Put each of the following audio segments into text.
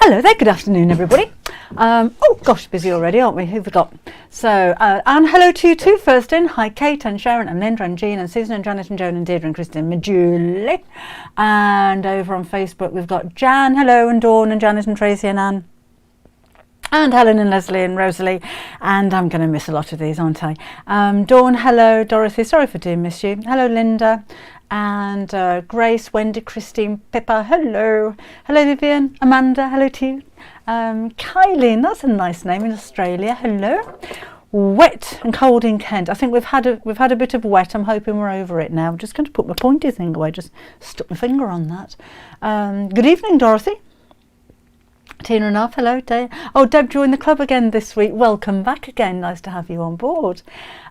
Hello there, good afternoon everybody. Oh gosh, busy already, aren't we? Who forgot? So, and hello to you too, first in. Hi Kate and Sharon and Linda and Jean and Susan and Janet and Joan and Deirdre and Christine and Julie. And over on Facebook we've got Jan, hello, and Dawn and Janet and Tracy and Anne. And Helen and Leslie and Rosalie, and I'm going to miss a lot of these, aren't I? Dawn, hello. Dorothy, sorry for doing miss you. Hello, Linda. And Grace, Wendy, Christine, Pippa, hello. Hello, Vivian. Amanda, hello to you. Kylie, that's a nice name in Australia. Hello. Wet and cold in Kent. I think we've had a bit of wet. I'm hoping we're over it now. I'm just going to put my pointy thing away. Just stuck my finger on that. Good evening, Dorothy. Tina and Alf, hello. Oh, Deb joined the club again this week. Welcome back again. Nice to have you on board.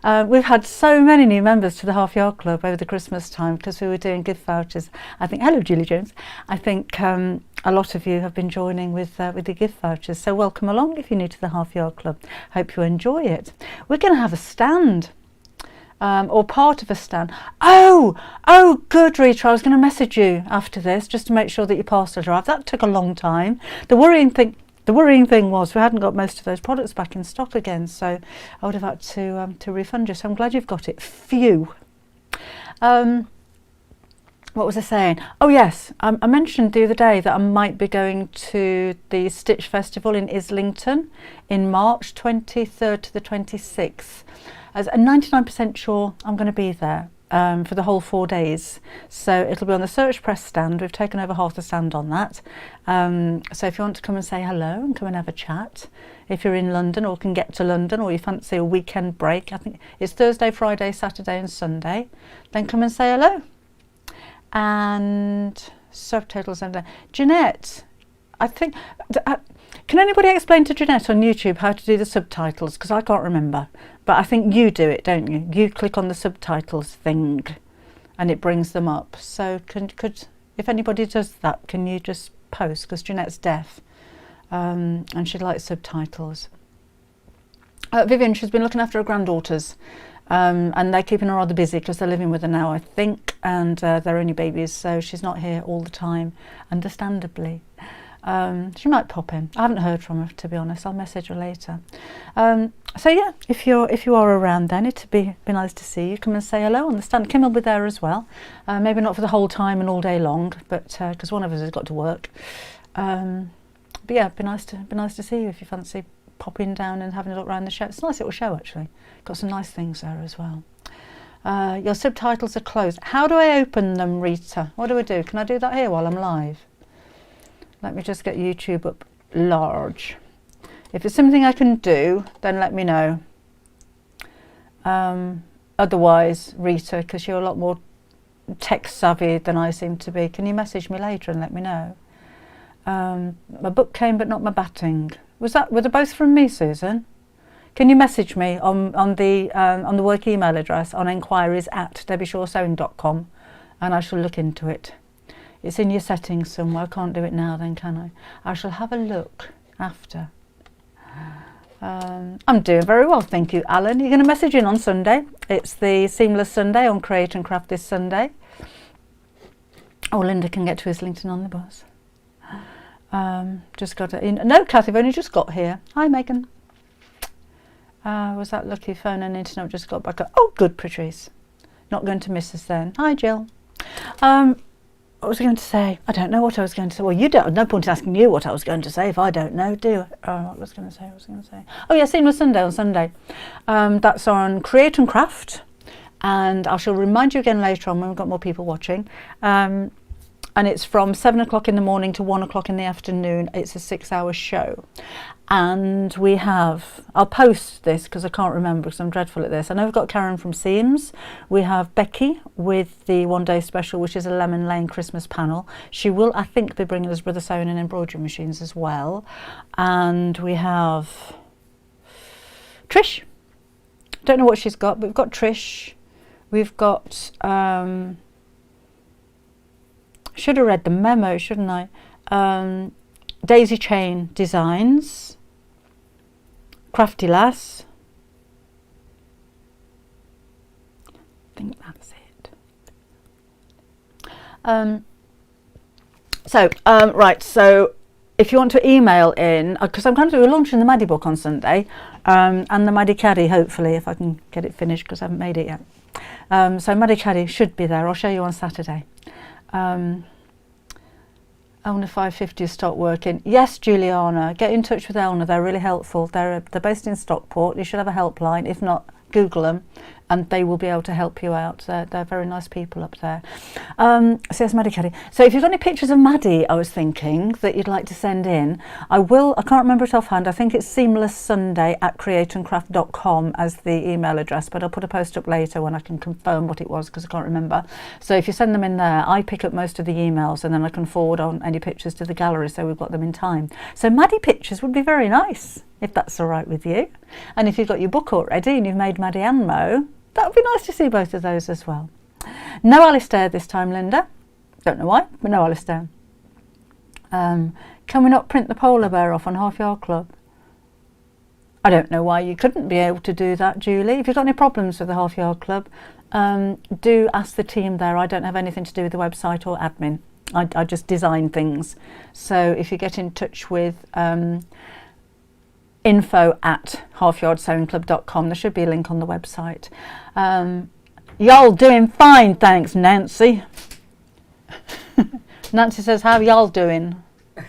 We've had so many new members to the Half Yard Club over the Christmas time because we were doing gift vouchers. I think, hello Julie Jones. I think a lot of you have been joining with the gift vouchers. So welcome along if you're new to the Half Yard Club. Hope you enjoy it. We're going to have a stand. Or part of a stand. Oh, good, Rita. I was going to message you after this just to make sure that your parcel arrived. That took a long time. The worrying thing was we hadn't got most of those products back in stock again, so I would have had to refund you. So I'm glad you've got it. Phew. What was I saying? Oh yes, I mentioned the other day that I might be going to the Stitch Festival in Islington in March 23rd to the 26th. I'm 99% sure I'm going to be there for the whole 4 days. So it'll be on the Search Press stand. We've taken over half the stand on that. So if you want to come and say hello and come and have a chat, if you're in London or can get to London or you fancy a weekend break, I think it's Thursday, Friday, Saturday and Sunday, then come and say hello. And subtitles and Jeanette, I think... can anybody explain to Jeanette on YouTube how to do the subtitles? Because I can't remember. But I think you do it, don't you? You click on the subtitles thing and it brings them up. So could if anybody does that, can you just post? Because Jeanette's deaf and she'd like subtitles. Vivian, she's been looking after her granddaughters and they're keeping her rather busy because they're living with her now, I think, and they're only babies, so she's not here all the time, understandably. She might pop in. I haven't heard from her, to be honest. I'll message her later. So yeah, if you are around, then it'd be nice to see you. Come and say hello on the stand. Kim will be there as well. Maybe not for the whole time and all day long, but because one of us has got to work. But yeah, it'd be nice to see you if you fancy popping down and having a look around the show. It's a nice little show actually. Got some nice things there as well. Your subtitles are closed. How do I open them, Rita? What do I do? Can I do that here while I'm live? Let me just get YouTube up large. If it's something I can do, then let me know. Otherwise, Rita, because you're a lot more tech savvy than I seem to be, can you message me later and let me know? My book came, but not my batting. Were they both from me, Susan? Can you message me on the work email address on enquiries@debbieshawsewing.com and I shall look into it. It's in your settings somewhere. I can't do it now then, can I? I shall have a look after. I'm doing very well, thank you, Alan. You're going to message in on Sunday. It's the Seamless Sunday on Create and Craft this Sunday. Oh, Linda can get to Islington on the bus. Just got in. No, Kathy, I've only just got here. Hi, Megan. Was that lucky phone and internet just got back up? Oh, good, Patrice. Not going to miss us then. Hi, Jill. What was I going to say? I don't know what I was going to say. Well, you don't. No point in asking you what I was going to say if I don't know, do you? What was I going to say? Oh yeah, Seamless Sunday on Sunday. That's on Create and Craft, and I shall remind you again later on when we've got more people watching. And it's from 7 o'clock in the morning to 1 o'clock in the afternoon. It's a 6-hour show. And we have, I'll post this because I can't remember because I'm dreadful at this. I know we've got Karen from Seams. We have Becky with the one-day special, which is a Lemon Lane Christmas panel. She will, I think, be bringing us Brother Sewing and embroidery machines as well. And we have Trish. Don't know what she's got, but we've got Trish. We've got, should have read the memo, shouldn't I? Daisy Chain Designs. Crafty Lass. I think that's it. Right, so if you want to email in, because I'm going to be launching the Maddie book on Sunday, and the Maddie Caddy, hopefully, if I can get it finished, because I haven't made it yet. So Maddie Caddy should be there. I'll show you on Saturday. Owner 550 has stopped working. Yes, Juliana, get in touch with Elna. They're really helpful. They're based in Stockport. You should have a helpline. If not, Google them, and they will be able to help you out. They're very nice people up there. So yes, Maddie Caddy. So if you've got any pictures of Maddie, I was thinking, that you'd like to send in, I can't remember it offhand. I think it's seamlesssunday@createandcraft.com as the email address, but I'll put a post up later when I can confirm what it was, because I can't remember. So if you send them in there, I pick up most of the emails, and then I can forward on any pictures to the gallery, so we've got them in time. So Maddie pictures would be very nice, if that's all right with you. And if you've got your book already and you've made Maddie and Mo, that would be nice to see both of those as well. No Alistair this time, Linda. Don't know why, but no Alistair. Can we not print the polar bear off on Half Yard Club? I don't know why you couldn't be able to do that, Julie. If you've got any problems with the Half Yard Club, do ask the team there. I don't have anything to do with the website or admin. I just design things. So if you get in touch with info@halfyardsewingclub.com. There should be a link on the website. Y'all doing fine, thanks, Nancy. Nancy says, how y'all doing?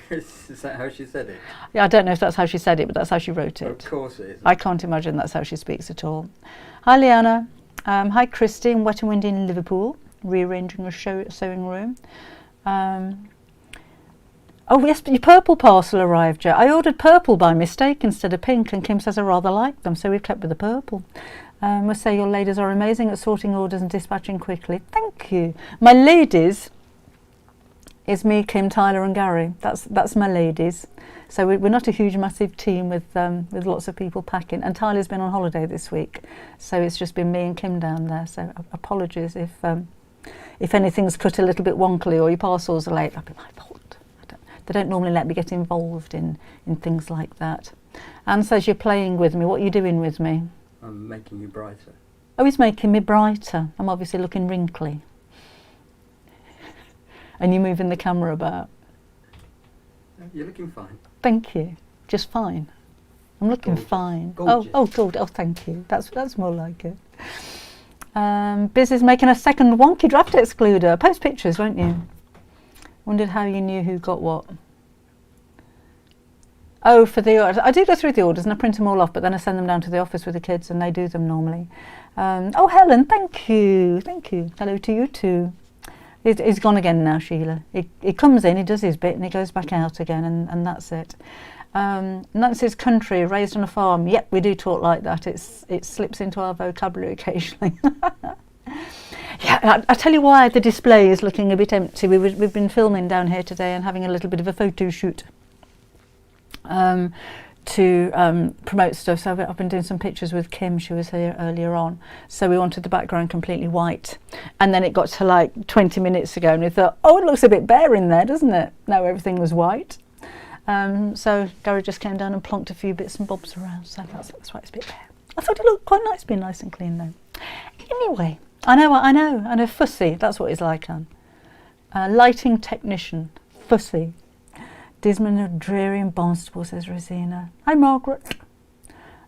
Is that how she said it? Yeah, I don't know if that's how she said it, but that's how she wrote it. Of course it is. I can't imagine that's how she speaks at all. Hi, Leanna. Hi, Christy, in Wet and Windy in Liverpool, rearranging a sewing room. Oh yes, your purple parcel arrived, Jo. I ordered purple by mistake instead of pink, and Kim says I rather like them, so we've kept with the purple. Must say your ladies are amazing at sorting orders and dispatching quickly. Thank you. My ladies is me, Kim, Tyler and Gary. That's my ladies. So we're not a huge, massive team with lots of people packing. And Tyler's been on holiday this week, so it's just been me and Kim down there. So apologies if anything's cut a little bit wonkily or your parcels are late. That'd be my fault. They don't normally let me get involved in things like that. Anne says you're playing with me. What are you doing with me? I'm making you brighter. Oh, he's making me brighter. I'm obviously looking wrinkly. And you're moving the camera about. You're looking fine. Thank you. Just fine. I'm looking fine. Gorgeous. Oh, good. Oh, thank you. That's more like it. Biz is making a second wonky draft excluder. Post pictures, won't you? Wondered how you knew who got what. Oh, for the orders. I do go through the orders and I print them all off, but then I send them down to the office with the kids and they do them normally. Oh, Helen, thank you. Thank you. Hello to you too. He's gone again now, Sheila. He comes in, he does his bit and he goes back out again, and that's it. Nancy's country, raised on a farm. Yep, we do talk like that. It slips into our vocabulary occasionally. Yeah, I tell you why the display is looking a bit empty. We've been filming down here today and having a little bit of a photo shoot to promote stuff. So I've been doing some pictures with Kim. She was here earlier on. So we wanted the background completely white. And then it got to like 20 minutes ago and we thought, oh, it looks a bit bare in there, doesn't it? No, everything was white. So Gary just came down and plonked a few bits and bobs around. So that's why it's a bit bare. I thought it looked quite nice being nice and clean though. Anyway. I know, fussy, that's what he's like, Anne. Lighting technician, fussy. Dismond of Dreary and Barnstable, says Rosina. Hi, Margaret.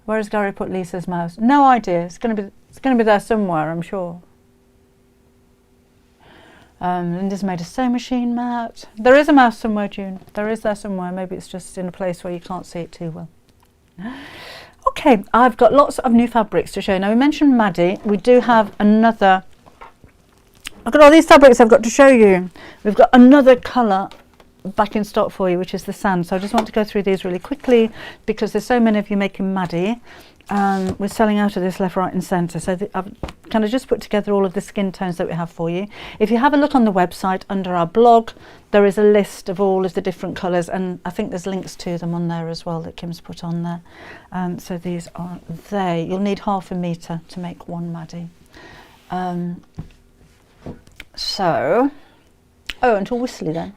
Where has Gary put Lisa's mouse? No idea, it's going to be there somewhere, I'm sure. Linda's made a sewing machine mat. There is a mouse somewhere, June. There is there somewhere, maybe it's just in a place where you can't see it too well. Okay, I've got lots of new fabrics to show you. Now, we mentioned Maddie. We do have another. Look at all these fabrics I've got to show you. We've got another colour back in stock for you, which is the sand. So I just want to go through these really quickly because there's so many of you making Maddie. We're selling out of this left, right and centre. So I've kind of just put together all of the skin tones that we have for you. If you have a look on the website under our blog, there is a list of all of the different colours, and I think there's links to them on there as well that Kim's put on there. So these are there. You'll need 1/2 metre to make one Maddie. Until whistly then.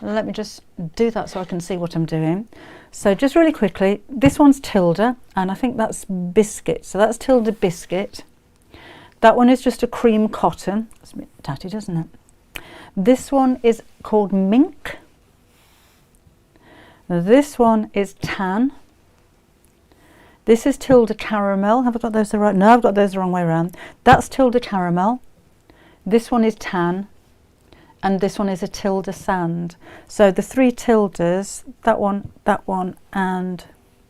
Let me just do that so I can see what I'm doing. So just really quickly, this one's Tilda, and I think that's biscuit. So that's Tilda biscuit. That one is just a cream cotton. It's a bit tatty, doesn't it? This one is called mink. This one is tan. This is Tilda Caramel. Have I got those the right? No, I've got those the wrong way around. That's Tilda Caramel. This one is tan. And this one is a Tilda Sand. So the three Tildas, that one, and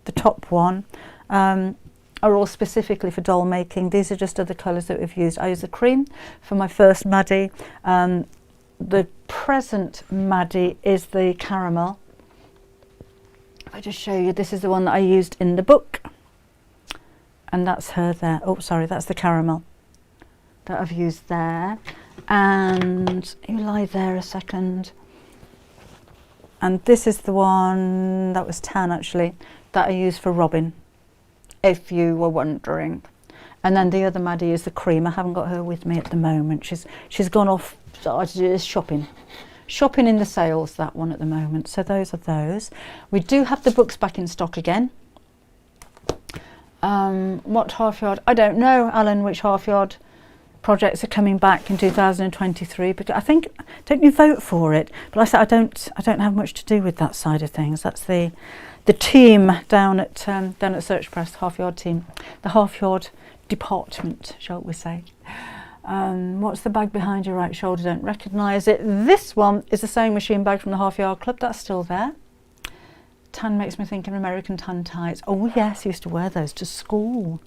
the top one, are all specifically for doll making. These are just other colours that we've used. I used the cream for my first Maddie. The present Maddie is the caramel. If I just show you, this is the one that I used in the book. And that's her there. Oh, sorry, that's the caramel that I've used there. And you lie there a second. And this is the one that was tan, actually, that I used for Robin, if you were wondering. And then the other Maddie is the cream. I haven't got her with me at the moment. She's gone off shopping in the sales, that one at the moment. So those are those. We do have the books back in stock again. What half yard? I don't know, Alan, which half yard projects are coming back in 2023, because I think, don't you vote for it? But I said I don't have much to do with that side of things. That's the team down at Search Press, half yard team, the half yard department, shall we say. What's the bag behind your right shoulder? Don't recognise it. This one is the sewing machine bag from the Half Yard Club. That's still there. Tan makes me think of American tan tights. Oh yes, used to wear those to school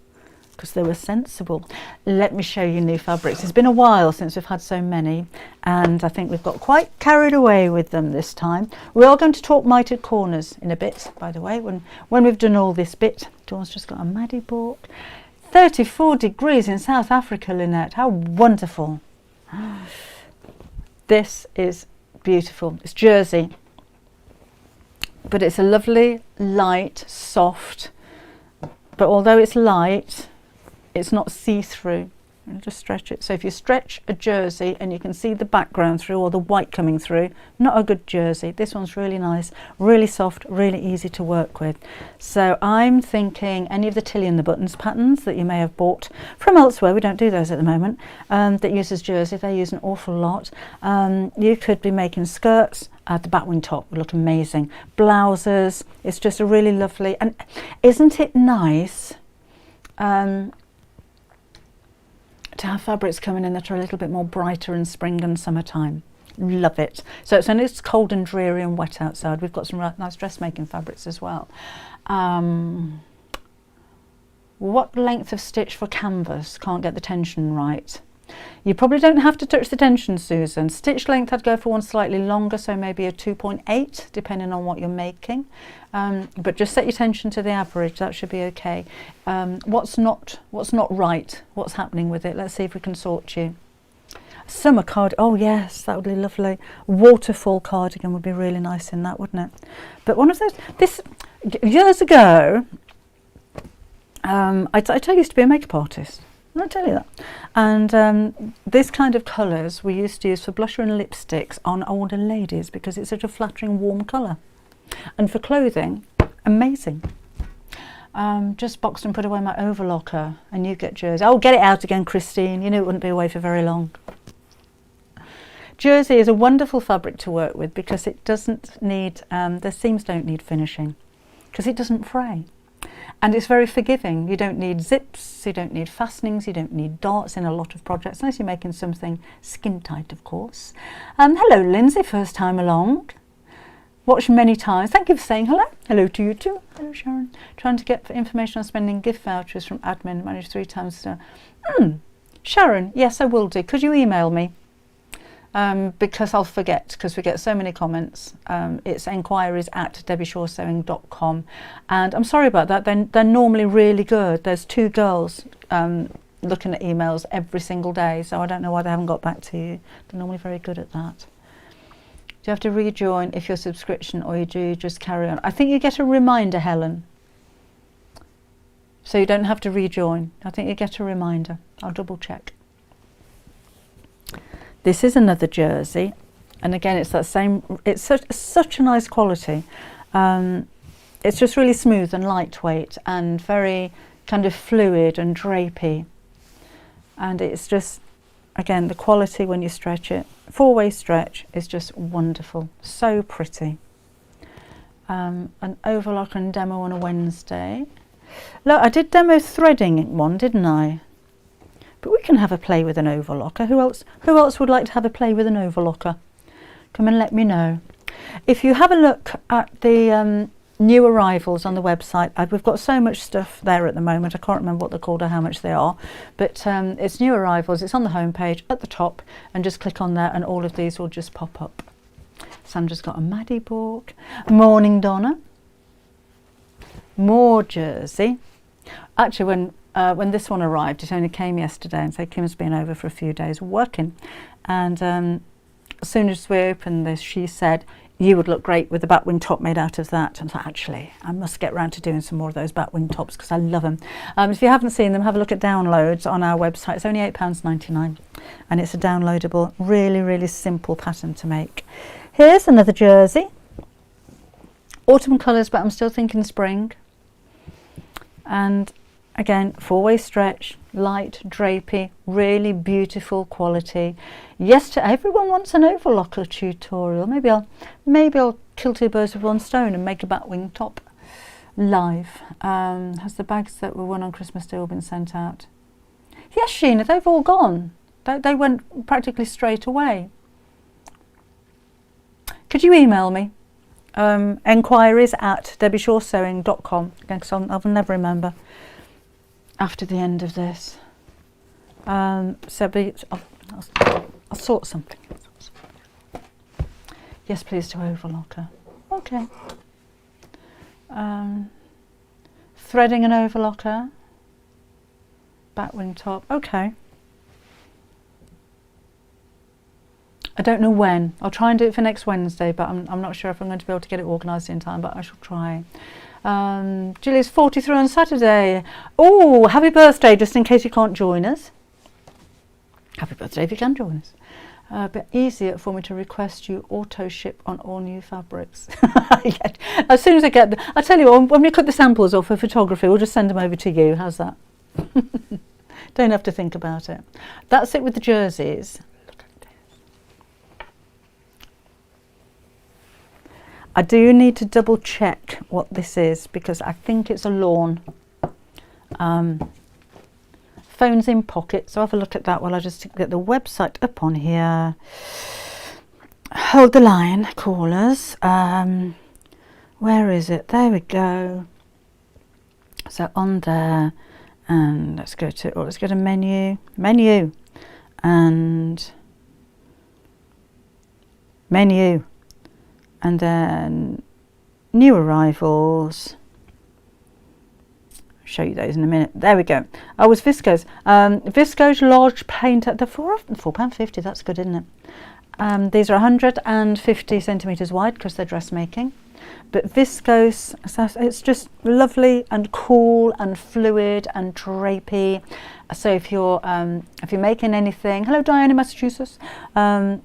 because they were sensible. Let me show you new fabrics. It's been a while since we've had so many, and I think we've got quite carried away with them this time. We are going to talk mitered corners in a bit, by the way, when we've done all this bit. Dawn's just got a Maddie book. 34 degrees in South Africa, Lynette. How wonderful. This is beautiful. It's jersey, but it's a lovely, light, soft, but although it's light, it's not see-through. I'll just stretch it. So if you stretch a jersey and you can see the background through or the white coming through, not a good jersey. This one's really nice, really soft, really easy to work with. So I'm thinking any of the Tilly and the Buttons patterns that you may have bought from elsewhere, we don't do those at the moment, that uses jersey, they use an awful lot. You could be making skirts. The batwing top would look amazing. Blouses, it's just a really lovely, and isn't it nice to have fabrics coming in that are a little bit more brighter in spring and summertime. Love it. So it's cold and dreary and wet outside. We've got some nice dressmaking fabrics as well. What length of stitch for canvas? Can't get the tension right. You probably don't have to touch the tension, Susan. Stitch length, I'd go for one slightly longer, so maybe a 2.8, depending on what you're making. But just set your tension to the average, that should be okay. What's not right? What's happening with it? Let's see if we can sort you. Summer card, oh yes, that would be lovely. Waterfall cardigan would be really nice in that, wouldn't it? But one of those, years ago, I used to be a makeup artist. I'll tell you that. And this kind of colours we used to use for blusher and lipsticks on older ladies because it's such a flattering warm colour. And for clothing, amazing. Just boxed and put away my overlocker and you get jersey. Oh, get it out again, Christine. You knew it wouldn't be away for very long. Jersey is a wonderful fabric to work with because it doesn't need, the seams don't need finishing because it doesn't fray. And it's very forgiving. You don't need zips, you don't need fastenings, you don't need darts in a lot of projects, unless you're making something skin tight, of course. Hello, Lindsay, first time along. Watched many times. Thank you for saying hello. Hello to you too. Hello, Sharon. Trying to get information on spending gift vouchers from admin, managed 3 times. Sharon, yes, I will do. Could you email me? Because I'll forget, because we get so many comments. It's enquiries@debbieshawsewing.com, and I'm sorry about that. They're normally really good. There's 2 girls looking at emails every single day, so I don't know why they haven't got back to you. They're normally very good at that. Do you have to rejoin if your subscription, or do you just carry on? I think you get a reminder, Helen, so you don't have to rejoin. I think you get a reminder. I'll double check. This is another jersey, and again it's that same, it's such a nice quality. It's just really smooth and lightweight and very kind of fluid and drapey, and it's just, again, the quality when you stretch it, 4-way stretch is just wonderful, so pretty. an overlock and demo on a Wednesday. Look, I did demo threading one, didn't I? But we can have a play with an overlocker. Who else would like to have a play with an overlocker? Come and let me know. If you have a look at the new arrivals on the website, we've got so much stuff there at the moment. I can't remember what they're called or how much they are, but it's new arrivals. It's on the home page at the top, and just click on there and all of these will just pop up. Sandra's got a Maddie book. Morning, Donna. More jersey. Actually, when this one arrived, it only came yesterday, and so Kim's been over for a few days working, and as soon as we opened this, she said, "You would look great with the batwing top made out of that." And I thought, actually, I must get round to doing some more of those batwing tops because I love them. If you haven't seen them, have a look at downloads on our website. It's only £8.99, and it's a downloadable, really, really simple pattern to make. Here's another jersey. Autumn colours, but I'm still thinking spring. And again, 4-way stretch, light, drapey, really beautiful quality. Yes, to everyone wants an overlocker tutorial. Maybe I'll kill two birds with one stone and make a batwing top live. Has the bags that were won on Christmas Day all been sent out? Yes, Sheena, they've all gone. They went practically straight away. Could you email me? Enquiries@debbieshawsewing.com, because I'll never remember after the end of this. I'll sort something. Yes, please, to overlocker. Okay. Threading an overlocker. Batwing top. Okay. I don't know when. I'll try and do it for next Wednesday, but I'm not sure if I'm going to be able to get it organised in time, but I shall try. Julie's 43 on Saturday. Oh, happy birthday, just in case you can't join us. Happy birthday if you can join us. A bit easier for me to request you auto ship on all new fabrics. Yeah. As soon as I get them, I'll tell you what, when we cut the samples off for photography, we'll just send them over to you. How's that? Don't have to think about it. That's it with the jerseys. I do need to double check what this is because I think it's a lawn. Phone's in pocket, so have a look at that while I just get the website up on here. Hold the line, callers. Where is it? There we go. So on there, and let's go to menu, and menu. And then new arrivals. I'll show you those in a minute. There we go. Oh, it's viscose. Viscose large paint at the £4.50. That's good, isn't it? These are 150 centimetres wide because they're dressmaking. But viscose, it's just lovely and cool and fluid and drapey. So if you're making anything, hello Diane in Massachusetts,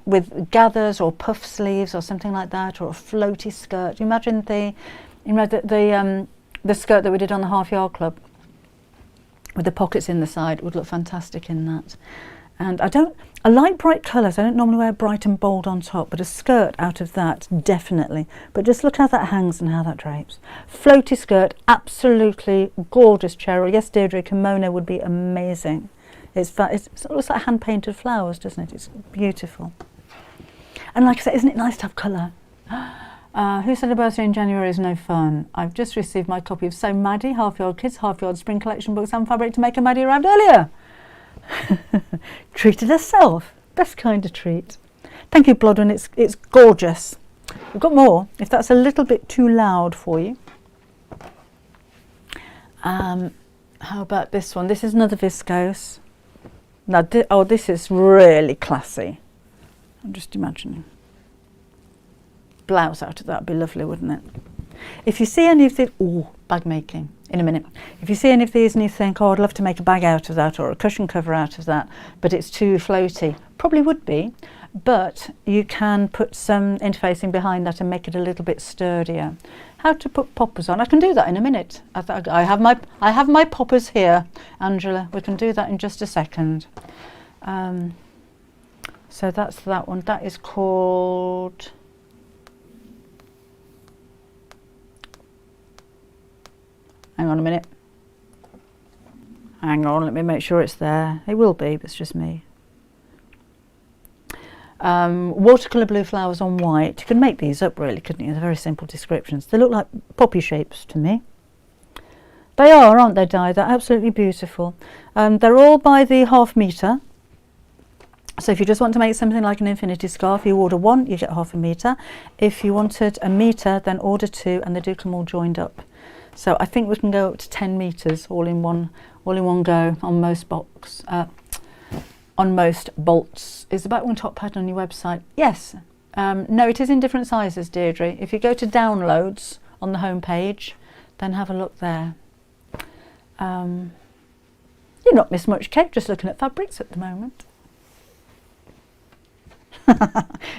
with gathers or puff sleeves or something like that, or a floaty skirt. You imagine the skirt that we did on the Half Yard Club with the pockets in the side. It would look fantastic in that. And I like bright colours. I don't normally wear bright and bold on top, but a skirt out of that, definitely. But just look how that hangs and how that drapes. Floaty skirt, absolutely gorgeous, Cheryl. Yes, Deirdre, kimono would be amazing. It looks like hand-painted flowers, doesn't it? It's beautiful. And like I said, isn't it nice to have colour? Who said a birthday in January is no fun? I've just received my copy of So Maddie, Half Yard Kids, Half Yard Spring Collection books and fabric to make a Maddie arrived earlier. Treated herself. Best kind of treat. Thank you, Blodwin. It's gorgeous. We've got more, if that's a little bit too loud for you. How about this one? This is another viscose. Now, this is really classy. I'm just imagining. Blouse out of that would be lovely, wouldn't it? If you see any of the bag making in a minute. If you see any of these and you think, oh, I'd love to make a bag out of that or a cushion cover out of that, but it's too floaty, probably would be, but you can put some interfacing behind that and make it a little bit sturdier. How to put poppers on? I can do that in a minute. I have my poppers here, Angela. We can do that in just a second. So that's that one. That is called Hang on a minute. Hang on, let me make sure it's there. It will be, but it's just me. Watercolour blue flowers on white. You could make these up really, couldn't you? They're very simple descriptions. They look like poppy shapes to me. They are, aren't they, Di? They're absolutely beautiful. They're all by the ½ metre. So if you just want to make something like an infinity scarf, you order one, you get ½ metre. If you wanted a metre, then order two, and they do come all joined up. So I think we can go up to 10 metres all in one go on most on most bolts. Is the back wing top pattern on your website? Yes. No, it is in different sizes, Deirdre. If you go to downloads on the home page, then have a look there. You've not missed much, Kate, just looking at fabrics at the moment.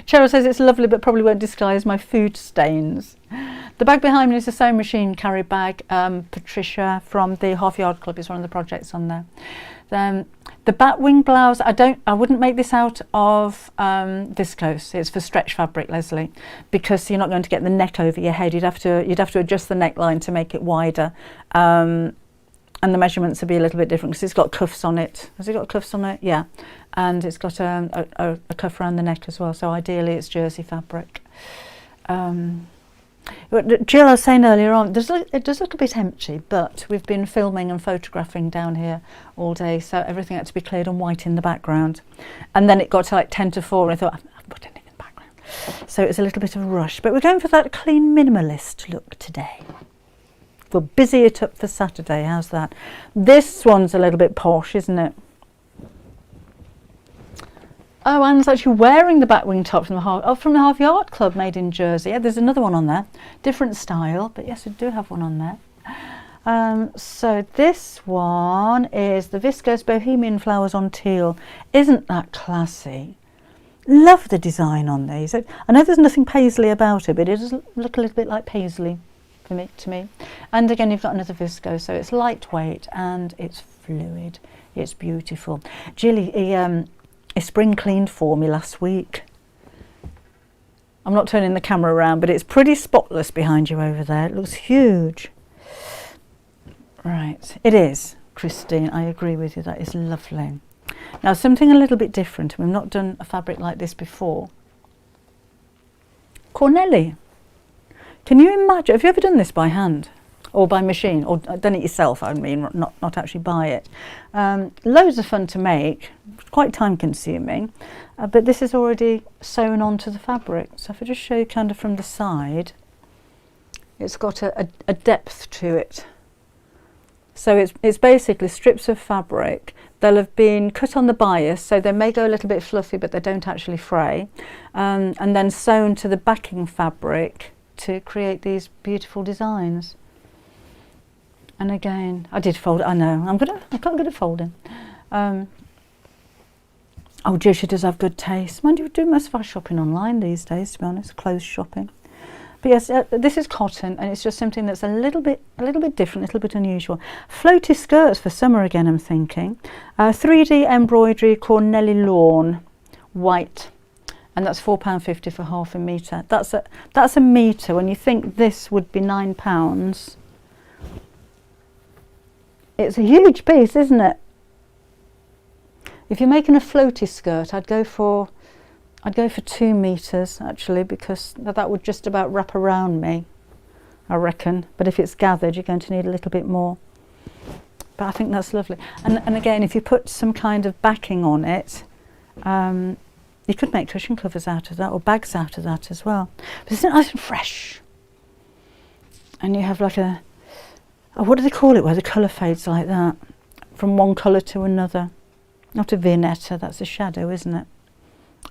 Cheryl says it's lovely but probably won't disguise my food stains. The bag behind me is a sewing machine carry bag. Patricia from the Half Yard Club is one of the projects on there. The batwing blouse, I wouldn't make this out of viscose. It's for stretch fabric, Leslie, because you're not going to get the neck over your head. You'd have to adjust the neckline to make it wider, and the measurements will be a little bit different because it's got cuffs on it. Has it got cuffs on it? Yeah, and it's got a cuff around the neck as well. So ideally, it's jersey fabric. Jill, I was saying earlier on, it does look a bit empty, but we've been filming and photographing down here all day, so everything had to be cleared and white in the background. And then it got to like 10 to 4, and I thought, I haven't put anything in the background. So it was a little bit of a rush, but we're going for that clean minimalist look today. We'll busy it up for Saturday, how's that? This one's a little bit posh, isn't it? Oh, Anne's actually wearing the batwing top from the Half Yard Club, made in Jersey. Yeah, there's another one on there, different style, but yes, we do have one on there. So this one is the viscose Bohemian flowers on teal. Isn't that classy? Love the design on these. I know there's nothing paisley about it, but it does look a little bit like paisley to me. And again, you've got another viscose, so it's lightweight and it's fluid. It's beautiful. Jilly, he spring cleaned for me last week. I'm not turning the camera around, but it's pretty spotless behind you over there. It looks huge. Right, it is, Christine. I agree with you. That is lovely. Now, something a little bit different. We've not done a fabric like this before. Cornelli. Can you imagine? Have you ever done this by hand? Or by machine, or done it yourself, I mean, not actually buy it. Loads of fun to make, quite time consuming, but this is already sewn onto the fabric. So if I just show you kind of from the side, it's got a depth to it. So it's basically strips of fabric. They'll have been cut on the bias, so they may go a little bit fluffy, but they don't actually fray, and then sewn to the backing fabric to create these beautiful designs. And again, I did fold it. I know. I'm quite good at folding. Oh, Joshua does have good taste. Mind you, we do most of our shopping online these days, to be honest, clothes shopping. But yes, this is cotton, and it's just something that's a little bit different, a little bit unusual. Floaty skirts for summer again, I'm thinking. 3D embroidery Cornelli lawn, white, and that's £4.50 for ½ metre. That's a metre. When you think this would be £9. It's a huge piece, isn't it? If you're making a floaty skirt, I'd go for 2 metres actually, because that would just about wrap around me, I reckon. But if it's gathered, you're going to need a little bit more. But I think that's lovely. And again, if you put some kind of backing on it, you could make cushion covers out of that, or bags out of that as well. But isn't it nice and fresh? And you have like a, what do they call it, where the colour fades like that from one colour to another? Not a vignetta, that's a shadow, isn't it?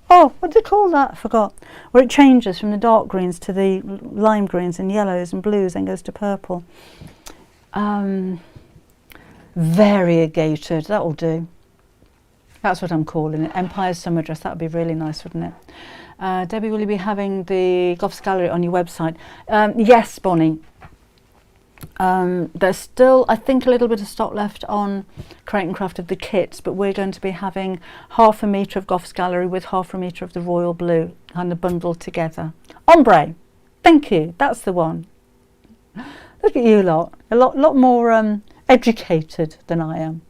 Oh, what do they call that? I forgot. Where it changes from the dark greens to the lime greens and yellows and blues, then goes to purple. Variegated, that'll do. That's what I'm calling it. Empire's summer dress, that would be really nice, wouldn't it? Debbie, will you be having the Goffs Gallery on your website? Yes, Bonnie. There's still, I think, a little bit of stock left on Create and Craft of the kits, but we're going to be having ½ metre of Goffs Gallery with ½ metre of the royal blue, kind of bundled together. Ombre, thank you, that's the one. Look at you lot, a lot more educated than I am.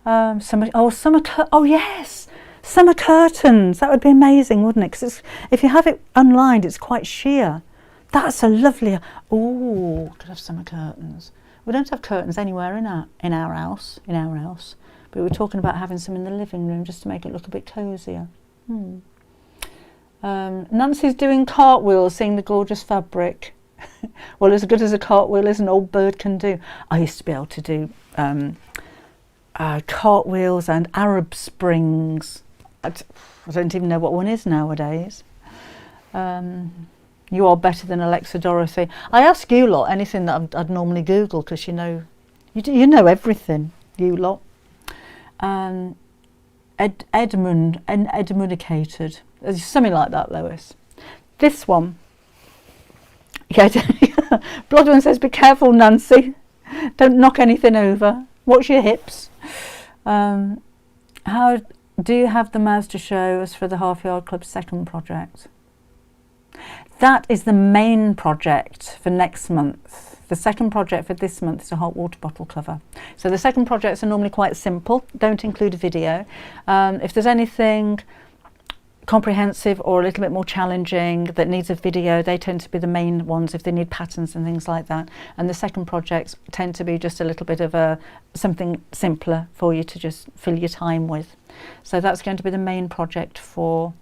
Oh yes, summer curtains. That would be amazing, wouldn't it? Because if you have it unlined, it's quite sheer. That's a lovely. Oh, could have summer curtains. We don't have curtains anywhere in our house. But we're talking about having some in the living room just to make it look a bit cosier. Nancy's doing cartwheels, seeing the gorgeous fabric. Well, as good as a cartwheel as an old bird can do. I used to be able to do cartwheels and Arab springs. I don't even know what one is nowadays. You are better than Alexa Dorothy. I ask you lot anything that I'd normally Google, because you know everything, you lot. Edmundicated. There's something like that, Lois. This one. Yeah, Bloodwin says, be careful, Nancy. Don't knock anything over. Watch your hips. How do you have the mouse to show us for the Half Yard Club's second project? That is the main project for next month. The second project for this month is a hot water bottle cover. So the second projects are normally quite simple, don't include a video. If there's anything comprehensive or a little bit more challenging that needs a video, they tend to be the main ones if they need patterns and things like that. And the second projects tend to be just a little bit of something simpler for you to just fill your time with. So that's going to be the main project for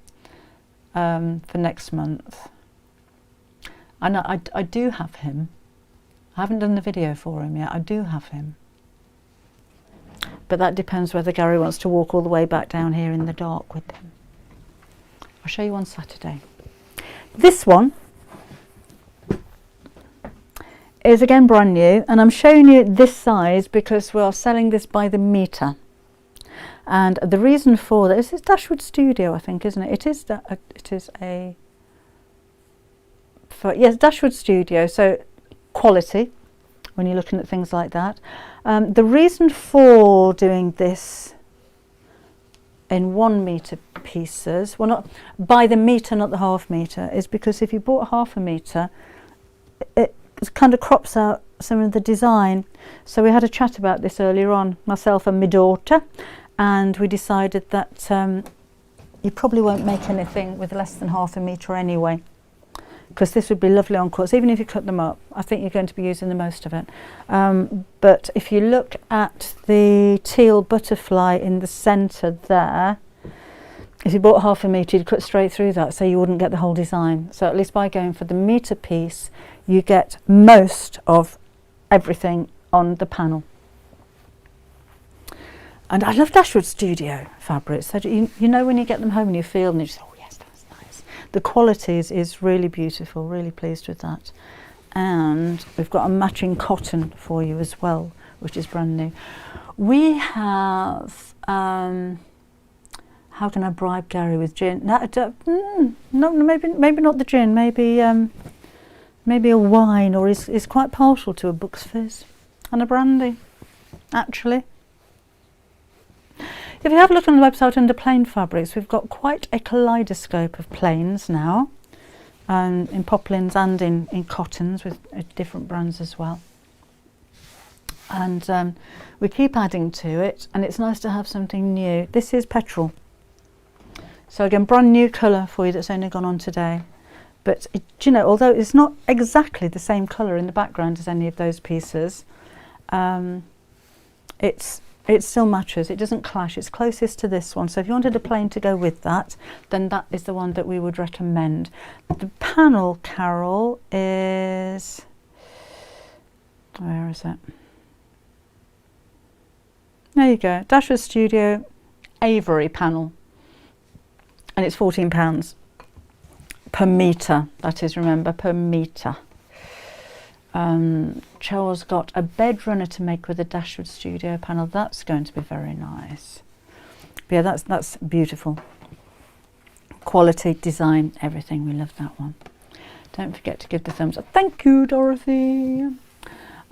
next month. And I do have him. I haven't done the video for him yet. I do have him. But that depends whether Gary wants to walk all the way back down here in the dark with him. I'll show you on Saturday. This one is again brand new, and I'm showing you this size because we are selling this by the metre. And the reason for that is it's Dashwood Studio, I think, isn't it? Yes, Dashwood Studio, so quality when you're looking at things like that. The reason for doing this in 1 metre pieces, well, not by the metre, not the half metre, is because if you bought half a metre, it kind of crops out some of the design. So we had a chat about this earlier on, myself and my daughter, and we decided that you probably won't make anything with less than half a metre anyway, because this would be lovely on quilts, even if you cut them up. I think you're going to be using the most of it. But if you look at the teal butterfly in the centre there, if you bought half a metre, you'd cut straight through that, so you wouldn't get the whole design. So at least by going for the metre piece, you get most of everything on the panel. And I love Dashwood Studio fabrics. So you know when you get them home and you feel and you just, oh yes, that's nice. The quality is really beautiful, really pleased with that. And we've got a matching cotton for you as well, which is brand new. We have, how can I bribe Gary with gin? No, maybe not the gin, maybe a wine, or he's quite partial to a Bucks Fizz and a brandy, actually. If you have a look on the website under plain fabrics, we've got quite a kaleidoscope of plains now, in poplins and in cottons with different brands as well. And we keep adding to it, and it's nice to have something new. This is petrol. So again, brand new colour for you that's only gone on today. But you know, although it's not exactly the same colour in the background as any of those pieces, it still matches. It doesn't clash. It's closest to this one. So if you wanted a plain to go with that, then that is the one that we would recommend. The panel, Carol, is, where is it? There you go. Dashwood Studio Avery panel. And it's £14 per metre. That is, remember, per metre. Charles got a bed runner to make with a Dashwood Studio panel. That's going to be very nice. But yeah, that's beautiful. Quality, design, everything. We love that one. Don't forget to give the thumbs up. Thank you, Dorothy.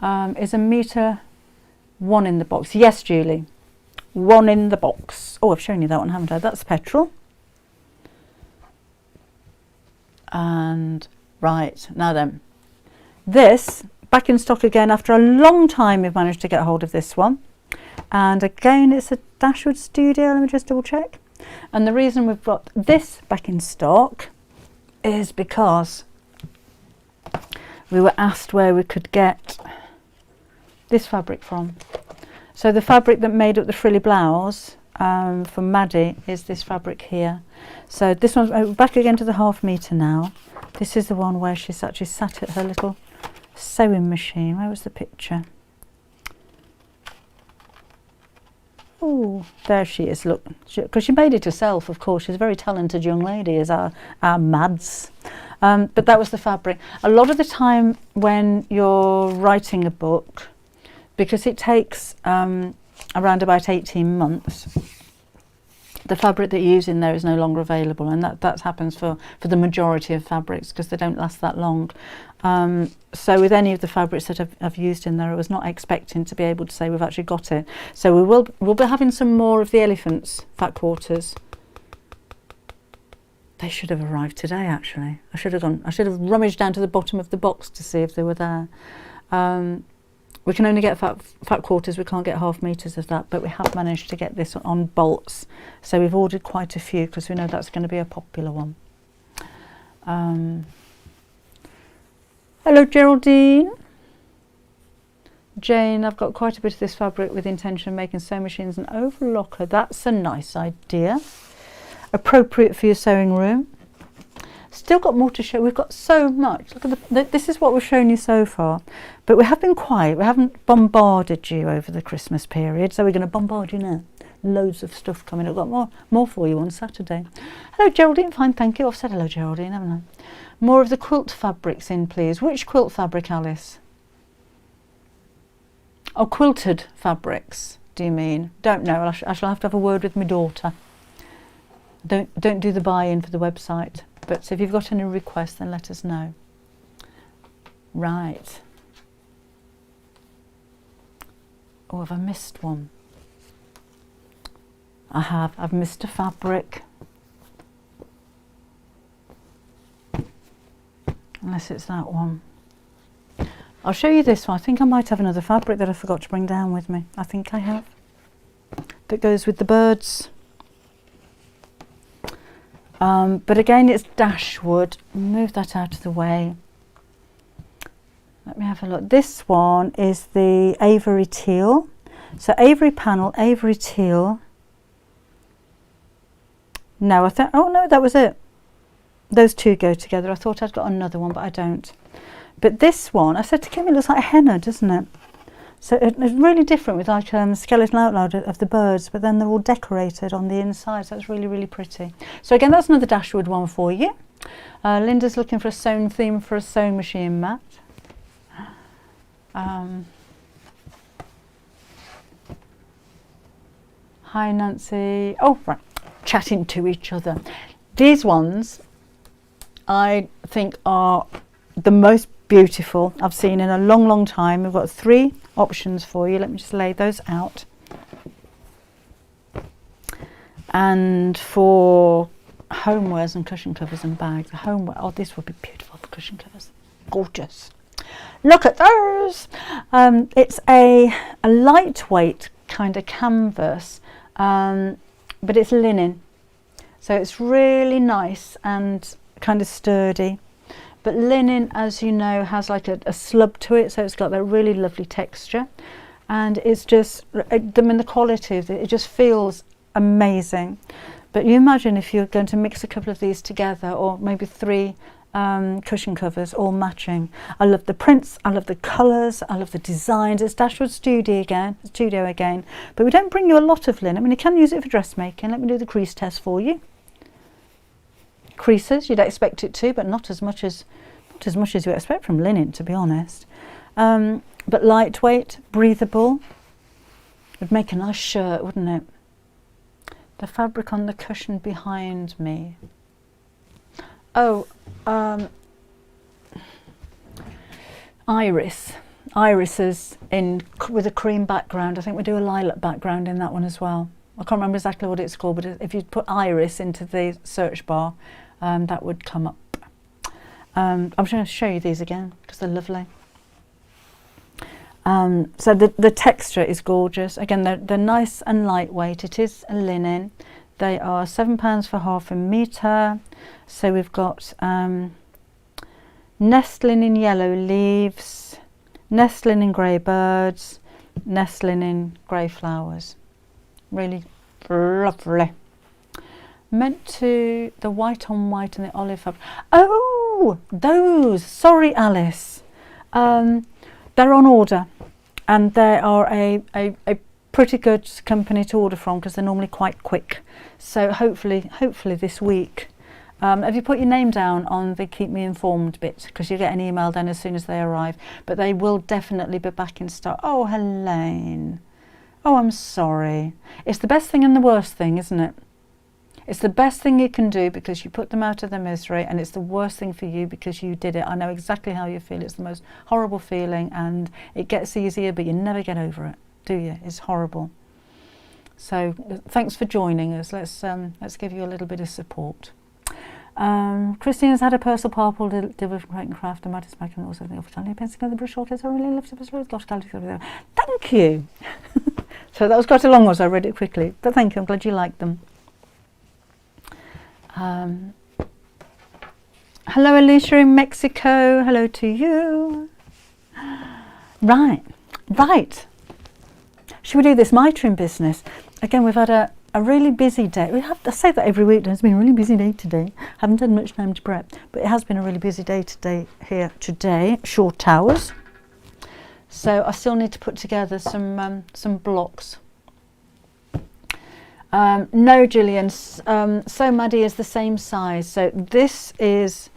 Is a metre 1 in the box? Yes, Julie. 1 in the box. Oh, I've shown you that one, haven't I? That's petrol. And right, now then. This back in stock again after a long time. We've managed to get hold of this one, and again it's a Dashwood Studio. Let me just double check. And the reason we've got this back in stock is because we were asked where we could get this fabric from. So the fabric that made up the frilly blouse for Maddie is this fabric here. So this one's back again to the 1/2 metre now. This is the one where she's actually sat at her little sewing machine. Where was the picture? Oh, there she is, look. Because she made it herself, of course. She's a very talented young lady, is our Mads. But that was the fabric. A lot of the time when you're writing a book, because it takes around about 18 months, the fabric that you use in there is no longer available, and that happens for the majority of fabrics because they don't last that long. So with any of the fabrics that I've used in there, I was not expecting to be able to say we've actually got it. So we'll be having some more of the elephants fat quarters. They should have arrived today, actually. I should have rummaged down to the bottom of the box to see if they were there. We can only get fat quarters, we can't get 1/2 metres of that, but we have managed to get this on bolts. So we've ordered quite a few because we know that's going to be a popular one. Hello Geraldine. Jane, I've got quite a bit of this fabric with the intention of making sewing machines and overlocker. That's a nice idea. Appropriate for your sewing room. Still got more to show. We've got so much. Look at this is what we've shown you so far, but we have been quiet. We haven't bombarded you over the Christmas period, so we're going to bombard you now. Loads of stuff coming. I've got more for you on Saturday. Hello Geraldine, fine, thank you. I've said hello Geraldine, haven't I? More of the quilt fabrics in, please. Which quilt fabric, Alice? Oh, quilted fabrics, do you mean? Don't know. I shall have to have a word with my daughter. Don't do the buy-in for the website. But if you've got any requests, then let us know. Right. Oh, have I missed one? I have. I've missed a fabric. Unless it's that one. I'll show you this one. I think I might have another fabric that I forgot to bring down with me. I think I have. That goes with the birds. But again, it's Dashwood. Move that out of the way. Let me have a look. This one is the Avery Teal. So Avery panel, Avery Teal. No, oh no, that was it. Those two go together. I thought I'd got another one, but I don't. But this one, I said to Kim, it looks like henna, doesn't it? So it's really different with like skeleton outline of the birds, but then they're all decorated on the inside. So that's really, really pretty. So again, that's another Dashwood one for you. Linda's looking for a sewn theme for a sewing machine mat. Hi Nancy. Oh, right. Chatting to each other. These ones I think are the most beautiful I've seen in a long, long time. We've got 3 options for you. Let me just lay those out. And for homewares and cushion covers and bags, the homeware, oh, this would be beautiful for cushion covers. Gorgeous. Look at those. It's a lightweight kind of canvas, but it's linen. So it's really nice and kind of sturdy. But linen, as you know, has like a slub to it, so it's got that really lovely texture. And it's just, I mean, the quality of it just feels amazing. But you imagine if you're going to mix a couple of these together, or maybe 3 cushion covers all matching. I love the prints, I love the colours, I love the designs. It's Dashwood Studio again. But we don't bring you a lot of linen. I mean, you can use it for dressmaking. Let me do the crease test for you. Creases, you'd expect it to, but not as much as you expect from linen, to be honest. But lightweight, breathable. Would make a nice shirt, wouldn't it? The fabric on the cushion behind me. Oh, Iris. Iris is with a cream background. I think we do a lilac background in that one as well. I can't remember exactly what it's called, but if you put Iris into the search bar, that would come up. I'm just going to show you these again because they're lovely. So the texture is gorgeous. Again, they're nice and lightweight. It is a linen. They are £7 for half a metre. So we've got nestling in yellow leaves, nestling in grey birds, nestling in grey flowers. Really lovely. Meant to the white on white and the olive fabric. Oh, those. Sorry, Alice. They're on order, and they are a pretty good company to order from because they're normally quite quick. So hopefully this week. Have you put your name down on the keep me informed bit, because you get an email then as soon as they arrive, but they will definitely be back in stock. Oh, Helene. Oh, I'm sorry. It's the best thing and the worst thing, isn't it? It's the best thing you can do because you put them out of their misery, and it's the worst thing for you because you did it. I know exactly how you feel. It's the most horrible feeling, and it gets easier, but you never get over it, do you? It's horrible. So thanks for joining us. Let's give you a little bit of support. Christina's had a personal purple delivered from Crate and Craft, and Matt's making also the opportunity pencil together brush shortcuts. I really love it. Thank you. So that was quite a long one, so I read it quickly. But thank you. I'm glad you liked them. Hello, Alicia in Mexico. Hello to you. Right. Should we do this mitering business? Again, we've had a really busy day. We have to say that every week. It's been a really busy day today. Haven't had much time to prep, but it has been a really busy day today here today. Short Towers. So I still need to put together some blocks. No, Gillian. So Maddie is the same size. So this is.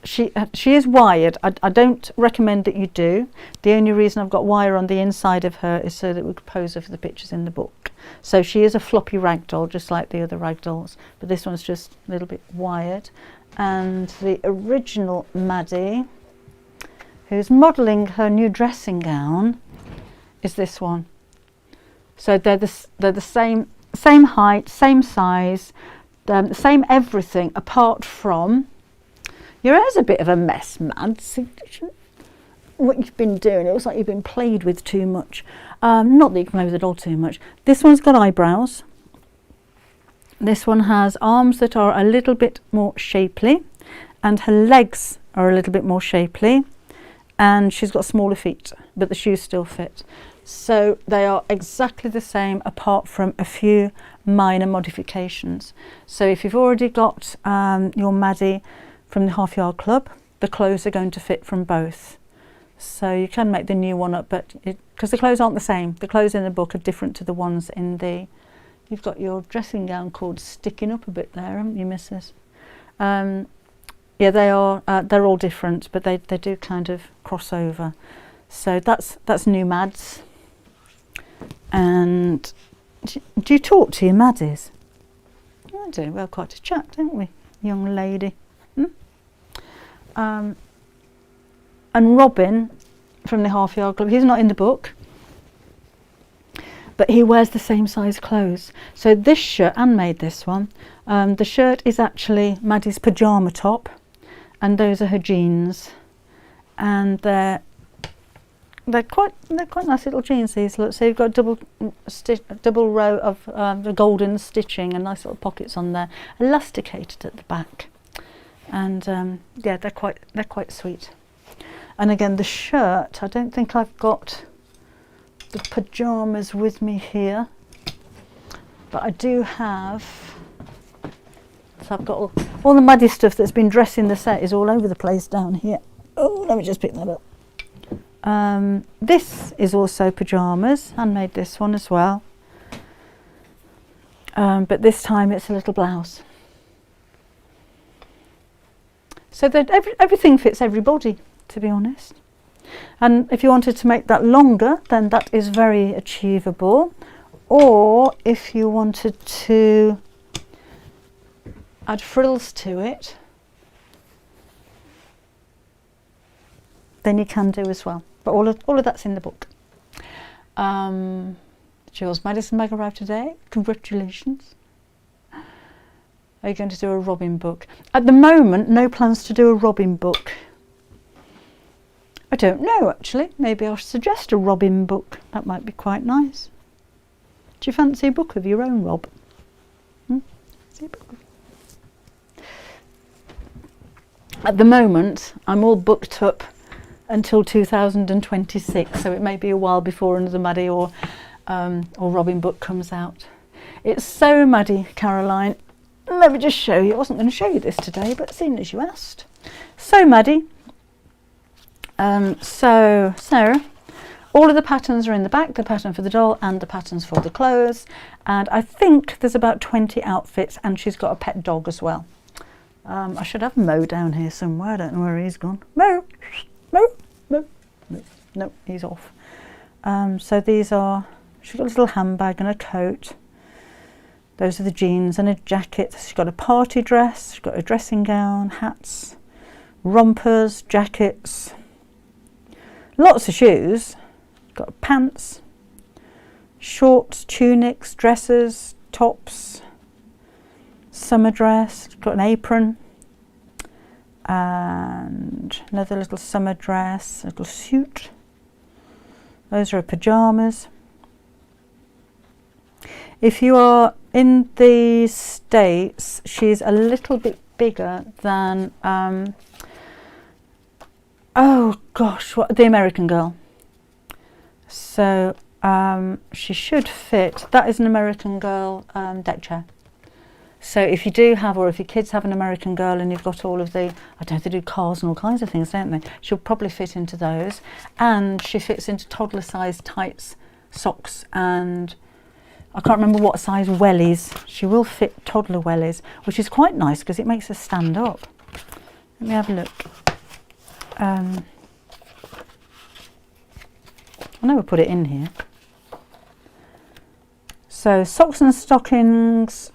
She is wired. I don't recommend that you do. The only reason I've got wire on the inside of her is so that we could pose her for the pictures in the book. So she is a floppy ragdoll, just like the other ragdolls, but this one's just a little bit wired. And the original Maddie, who's modelling her new dressing gown, is this one. So they're the same height, same size, same everything, apart from. Your hair's a bit of a mess, Mads. What you've been doing, it looks like you've been played with too much. Not that you can play with it all too much. This one's got eyebrows. This one has arms that are a little bit more shapely, and her legs are a little bit more shapely, and she's got smaller feet, but the shoes still fit. So they are exactly the same apart from a few minor modifications. So if you've already got your Maddie from the Half Yard Club, the clothes are going to fit from both. So you can make the new one up, but because the clothes aren't the same, the clothes in the book are different to the ones in the. You've got your dressing gown cord sticking up a bit there, haven't you, Mrs? Yeah, they are. They're all different, but they do kind of cross over. So that's new Mads. And do you talk to your Maddies? I do. Well, quite a chat, don't we, young lady? And Robin from the Half Yard Club, he's not in the book, but he wears the same size clothes. So this shirt, Anne made this one, the shirt is actually Maddie's pyjama top, and those are her jeans, and they're quite nice little jeans, these look. So you've got a double row of the golden stitching and nice little pockets on there, elasticated at the back. And yeah, they're quite sweet. And again, the shirt, I don't think I've got the pyjamas with me here, but I do have. So I've got all the muddy stuff that's been dressing the set is all over the place down here. Oh, let me just pick that up. This is also pyjamas. Anne made this one as well, but this time it's a little blouse. So that everything fits everybody, to be honest. And if you wanted to make that longer, then that is very achievable. Or if you wanted to add frills to it, then you can do as well. But all of that's in the book. Jules, Madison Mag arrived today. Congratulations. Are you going to do a Robin book? At the moment, no plans to do a Robin book. I don't know actually. Maybe I'll suggest a Robin book. That might be quite nice. Do you fancy a book of your own, Rob? See a book? At the moment, I'm all booked up until 2026, so it may be a while before another Maddie or Robin book comes out. It's so muddy, Caroline. Let me just show you. I wasn't going to show you this today, but seeing as you asked. So muddy. So all of the patterns are in the back, the pattern for the doll and the patterns for the clothes. And I think there's about 20 outfits, and she's got a pet dog as well. I should have Mo down here somewhere. I don't know where he's gone. Mo! Mo! Mo! Mo. No, he's off. So these are, she's got a little handbag and a coat. Those are the jeans and a jacket. She's got a party dress, she's got a dressing gown, hats, rompers, jackets, lots of shoes. Got pants, shorts, tunics, dresses, tops, summer dress, got an apron and another little summer dress, a little suit. Those are her pyjamas. If you are in the States, she's a little bit bigger than, oh gosh, what, the American Girl. So she should fit, that is an American Girl deck chair. So if you do have, or if your kids have an American Girl and you've got all of the, I don't know, they do cars and all kinds of things, don't they? She'll probably fit into those. And she fits into toddler size tights, socks, and I can't remember what size wellies. She will fit toddler wellies, which is quite nice because it makes her stand up. Let me have a look. I never put it in here. So socks and stockings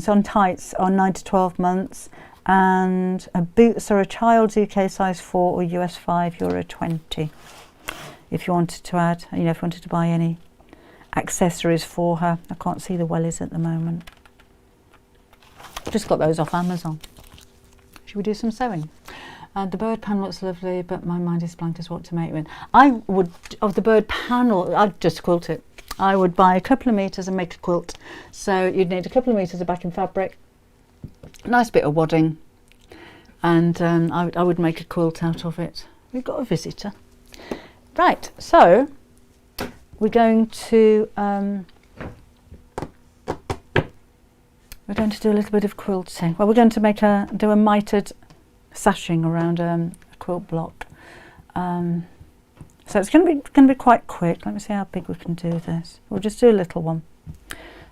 on tights are 9 to 12 months, and boots are a child's UK size 4 or US 5 euro 20. If you wanted to add, if you wanted to buy any accessories for her. I can't see the wellies at the moment. Just got those off Amazon. Should we do some sewing? The bird pan looks lovely, but my mind is blank as what to make with. I would, of the bird panel, I'd just quilt it. I would buy a couple of metres and make a quilt. So you'd need a couple of metres of backing fabric, a nice bit of wadding, and I would make a quilt out of it. We've got a visitor. Right, so we're going to do a little bit of quilting. Well, we're going to do a mitered sashing around a quilt block. So it's going to be quite quick. Let me see how big we can do this. We'll just do a little one.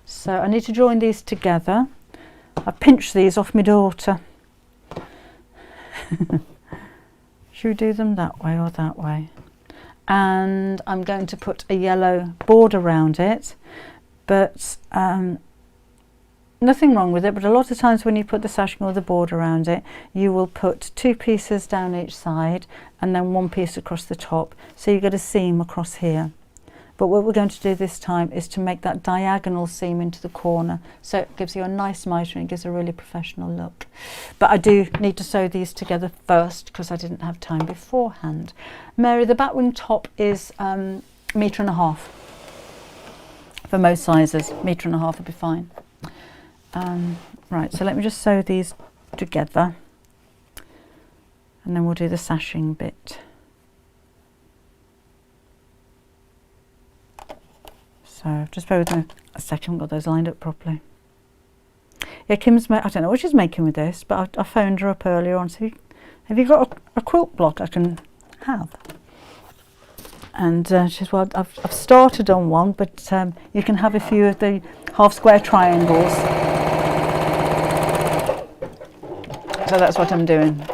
So I need to join these together. I pinched these off my daughter. Should we do them that way or that way? And I'm going to put a yellow border around it, but nothing wrong with it, but a lot of times when you put the sashing or the border around it, you will put 2 pieces down each side and then 1 piece across the top, so you get a seam across here. But what we're going to do this time is to make that diagonal seam into the corner, so it gives you a nice mitre and it gives a really professional look. But I do need to sew these together first because I didn't have time beforehand. Mary, the batwing top is 1.5 metres for most sizes. 1.5 metres would be fine. Right, so let me just sew these together and then we'll do the sashing bit. So just bear with me a second, I haven't got those lined up properly. Yeah, Kim's, I don't know what she's making with this, but I phoned her up earlier on, so have you got a quilt block I can have? And she said, well, I've started on one, but you can have a few of the half square triangles. So that's what I'm doing.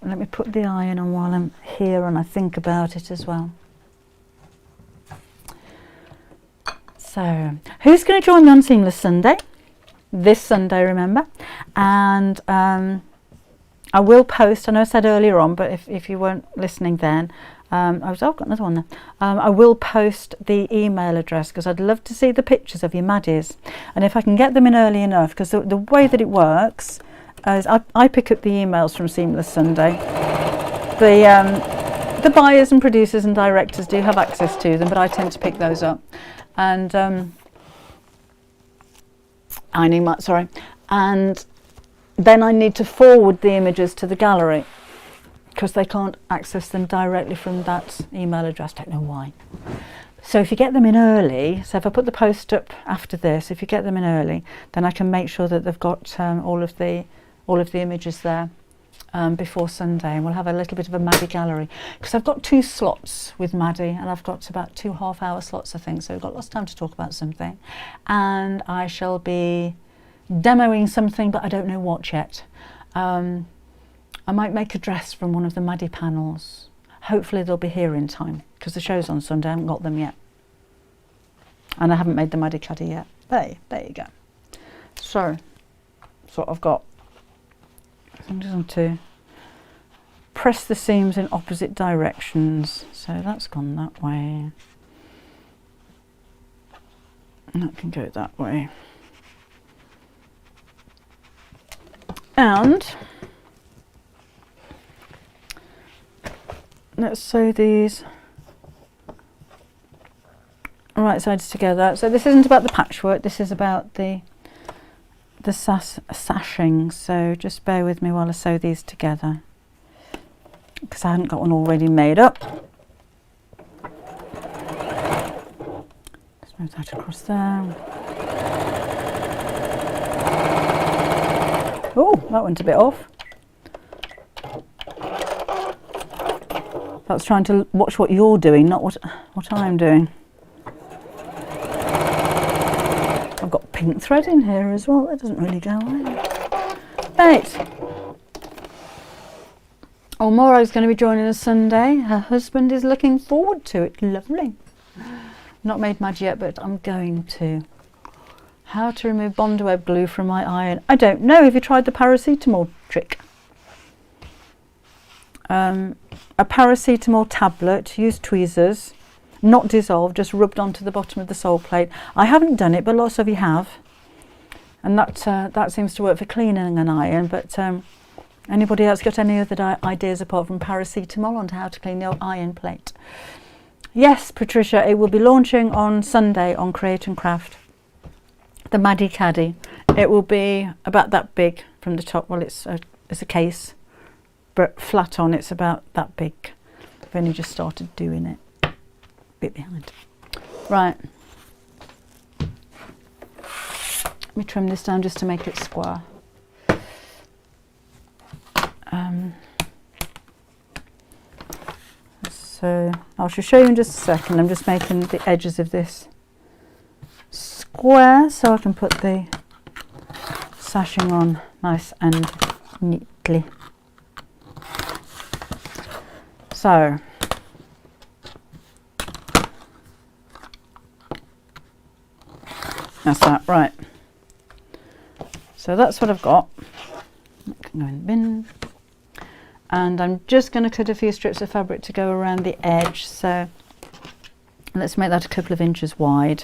Let me put the iron on while I'm here and I think about it as well. So, who's going to join me on Seamless Sunday? This Sunday, remember. And I will post, I know I said earlier on, but if you weren't listening then, I've got another one there. I will post the email address because I'd love to see the pictures of your maddies. And if I can get them in early enough, because the way that it works is I pick up the emails from Seamless Sunday The buyers and producers and directors do have access to them, but I tend to pick those up. And and then I need to forward the images to the gallery because they can't access them directly from that email address. Don't know why. So if you get them in early, so if I put the post up after this, if you get them in early, then I can make sure that they've got all of the images there before Sunday, and we'll have a little bit of a Maddie gallery because I've got 2 slots with Maddie, and I've got about 2 half-hour slots, I think. So we've got lots of time to talk about something, and I shall be demoing something, but I don't know what yet. I might make a dress from one of the Maddie panels. Hopefully they'll be here in time because the show's on Sunday. I haven't got them yet, and I haven't made the Maddie caddy yet. There you go. So I've got, I'm just going to press the seams in opposite directions. So that's gone that way, and that can go that way. And let's sew these right sides together. So this isn't about the patchwork, this is about the sashing. So just bear with me while I sew these together because I hadn't got one already made up. Let's move that across there. Oh, that went a bit off. That's trying to watch what you're doing, not what I'm doing. I've got pink thread in here as well. That doesn't really go away. Right. Oh, Maura's going to be joining us Sunday. Her husband is looking forward to it. Lovely. Not made Maddie yet, but I'm going to. How to remove bondweb glue from my iron? I don't know. Have you tried the paracetamol trick? A paracetamol tablet, use tweezers, not dissolved, just rubbed onto the bottom of the sole plate. I haven't done it, but lots of you have, and that seems to work for cleaning an iron. But anybody else got any other ideas apart from paracetamol on how to clean your iron plate? Yes, Patricia, it will be launching on Sunday on Create and Craft. The Maddie caddy. It will be about that big from the top. Well, it's a case, but flat on it's about that big. I've only just started doing it. Bit behind. Right. Let me trim this down just to make it square. So I shall show you in just a second. I'm just making the edges of this square so I can put the sashing on nice and neatly. So that's that, right. So that's what I've got. That can go in the bin. And I'm just going to cut a few strips of fabric to go around the edge. So let's make that a couple of inches wide.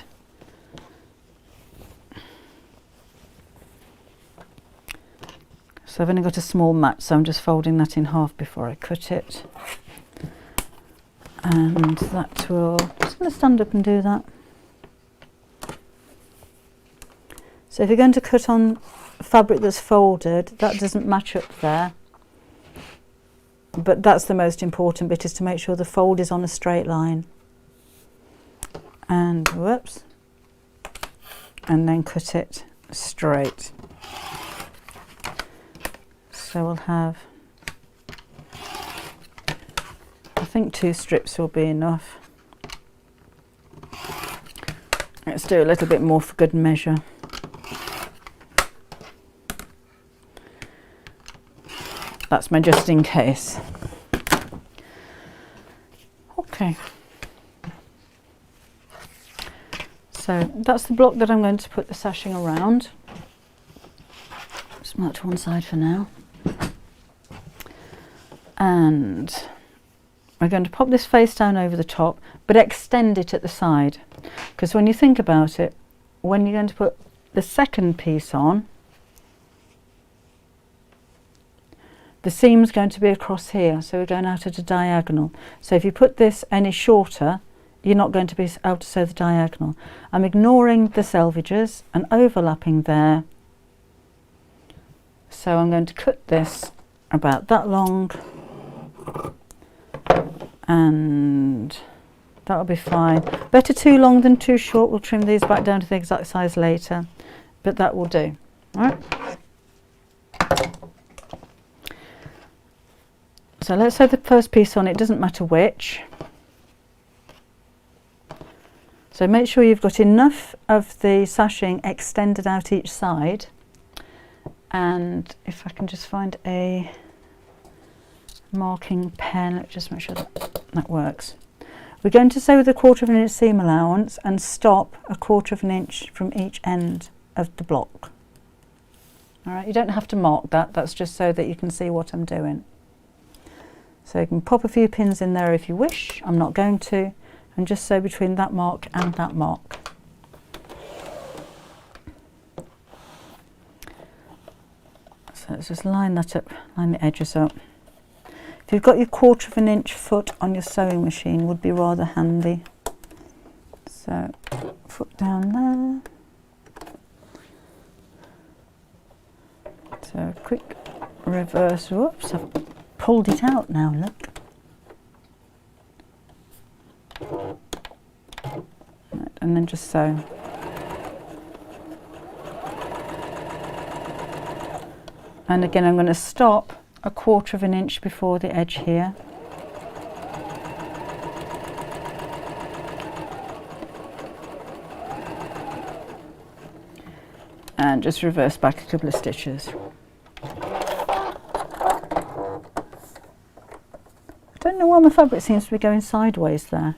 So I've only got a small mat, so I'm just folding that in half before I cut it. And that will, just going to stand up and do that. So if you're going to cut on fabric that's folded, that doesn't match up there. But that's the most important bit, is to make sure the fold is on a straight line. And whoops. And then cut it straight. So we'll have, I think 2 strips will be enough. Let's do a little bit more for good measure. That's my just in case. Okay. So that's the block that I'm going to put the sashing around. Just mark to one side for now. And we're going to pop this face down over the top, but extend it at the side. Because when you think about it, when you're going to put the second piece on, the seam's going to be across here, so we're going out at a diagonal. So if you put this any shorter, you're not going to be able to sew the diagonal. I'm ignoring the selvages and overlapping there. So I'm going to cut this about that long, and that'll be fine. Better too long than too short. We'll trim these back down to the exact size later, but that will do. All right. So let's sew the first piece on. It doesn't matter which. So make sure you've got enough of the sashing extended out each side. And if I can just find a marking pen, let's just make sure that that works. We're going to sew with a 1/4 of an inch seam allowance and stop a 1/4 of an inch from each end of the block. All right, you don't have to mark that, that's just so that you can see what I'm doing. So you can pop a few pins in there if you wish. I'm not going to, and just sew between that mark and that mark. So let's just line that up, line the edges up. If you've got your 1/4 of an inch foot on your sewing machine, would be rather handy. So foot down there. So quick reverse. Whoops, I've pulled it out now, look. Right, and then just sew. And again, I'm going to stop a 1/4 of an inch before the edge here. And just reverse back a couple of stitches. I don't know why my fabric seems to be going sideways there.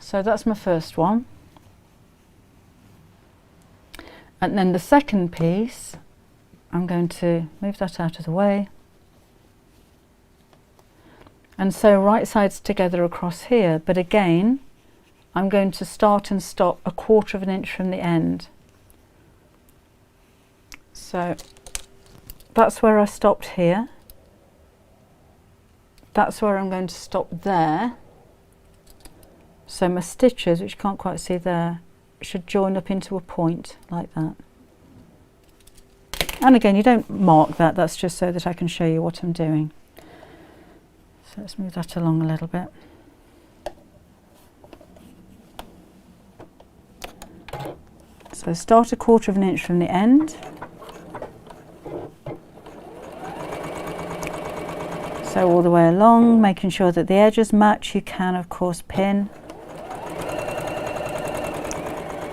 So that's my first one. And then the second piece, I'm going to move that out of the way and sew right sides together across here, but again I'm going to start and stop a 1/4 of an inch from the end. So that's where I stopped here, that's where I'm going to stop there. So my stitches, which you can't quite see there, should join up into a point like that. And again, you don't mark that, that's just so that I can show you what I'm doing. So let's move that along a little bit. So start a 1/4 of an inch from the end. Sew all the way along, making sure that the edges match. You can, of course, pin.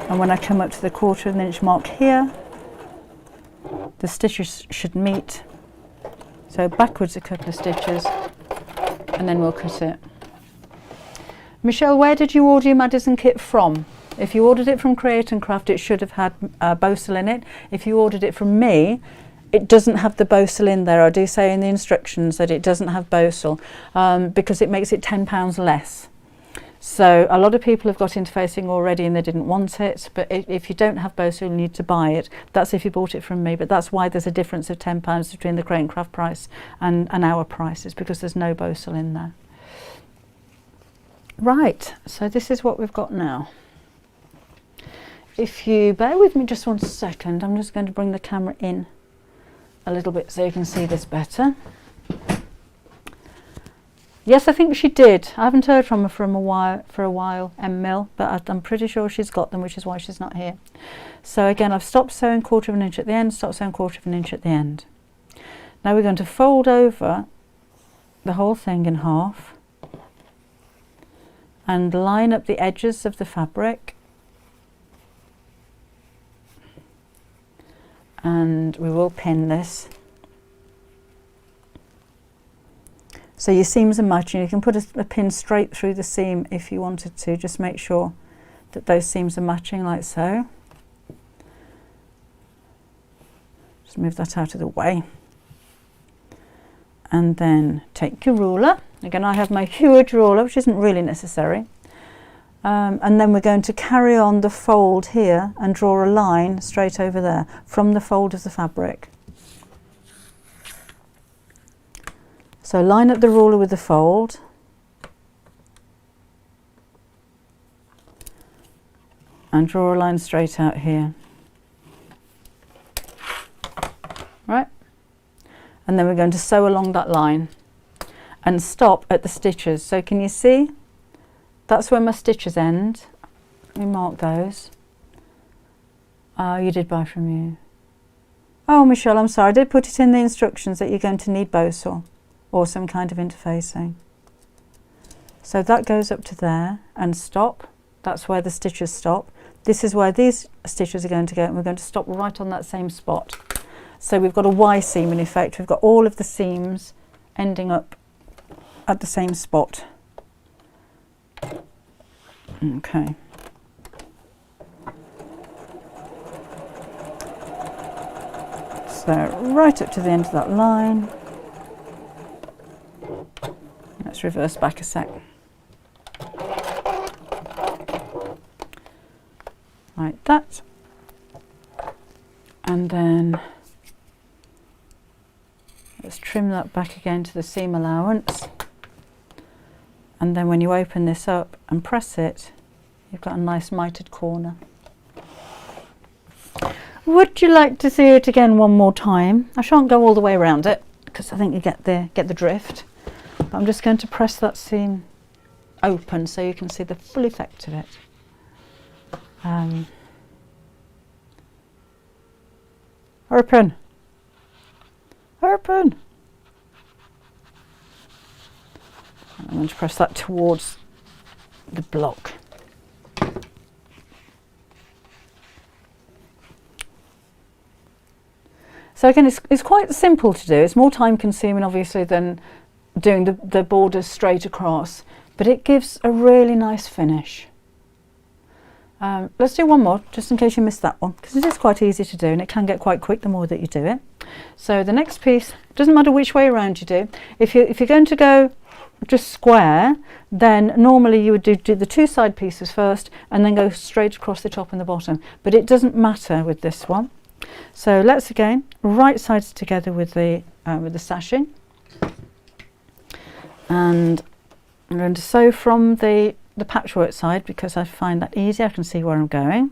And when I come up to the 1/4 of an inch mark here, the stitches should meet. So backwards a couple of stitches, and then we'll cut it. Michelle, where did you order your Madison kit from? If you ordered it from Create and Craft, it should have had Bosal in it. If you ordered it from me, it doesn't have the Bosal in there. I do say in the instructions that it doesn't have Bosal because it makes it £10 less. So a lot of people have got interfacing already and they didn't want it, but if you don't have Bosal, you need to buy it. That's if you bought it from me, but that's why there's a difference of £10 between the Create and Craft price and our prices, because there's no Bosal in there. Right, so this is what we've got now. If you bear with me just 1 second, I'm just going to bring the camera in a little bit so you can see this better. Yes, I think she did. I haven't heard from her for a while, Mill, but I'm pretty sure she's got them, which is why she's not here. So again, I've stopped sewing 1/4 of an inch at the end, stopped sewing 1/4 of an inch at the end. Now we're going to fold over the whole thing in half and line up the edges of the fabric, and we will pin this. So your seams are matching. You can put a pin straight through the seam if you wanted to. Just make sure that those seams are matching like so. Just move that out of the way. And then take your ruler. Again, I have my huge ruler, which isn't really necessary. And then we're going to carry on the fold here and draw a line straight over there from the fold of the fabric. So line up the ruler with the fold. And draw a line straight out here. Right? And then we're going to sew along that line and stop at the stitches. So can you see? That's where my stitches end. Let me mark those. You did buy from you. Oh, Michelle, I'm sorry. I did put it in the instructions that you're going to need bow saw or some kind of interfacing. So that goes up to there and stop. That's where the stitches stop. This is where these stitches are going to go, and we're going to stop right on that same spot. So we've got a Y seam in effect. We've got all of the seams ending up at the same spot. Okay. So right up to the end of that line. Let's reverse back a sec. Like that. And then let's trim that back again to the seam allowance. And then when you open this up and press it, you've got a nice mitered corner. Would you like to see it again one more time? I shan't go all the way around it because I think you get the drift. But I'm just going to press that seam open so you can see the full effect of it. Open! Open! I'm going to press that towards the block. So again, it's quite simple to do. It's more time consuming obviously than doing the borders straight across, but it gives a really nice finish. Let's do one more just in case you missed that one, because it is quite easy to do and it can get quite quick the more that you do it. So the next piece, doesn't matter which way around you do. If you're going to go just square, then normally you would do the two side pieces first and then go straight across the top and the bottom, but it doesn't matter with this one. So let's again right sides together with the sashing, and I'm going to sew from the patchwork side because I find that easy. I can see where I'm going,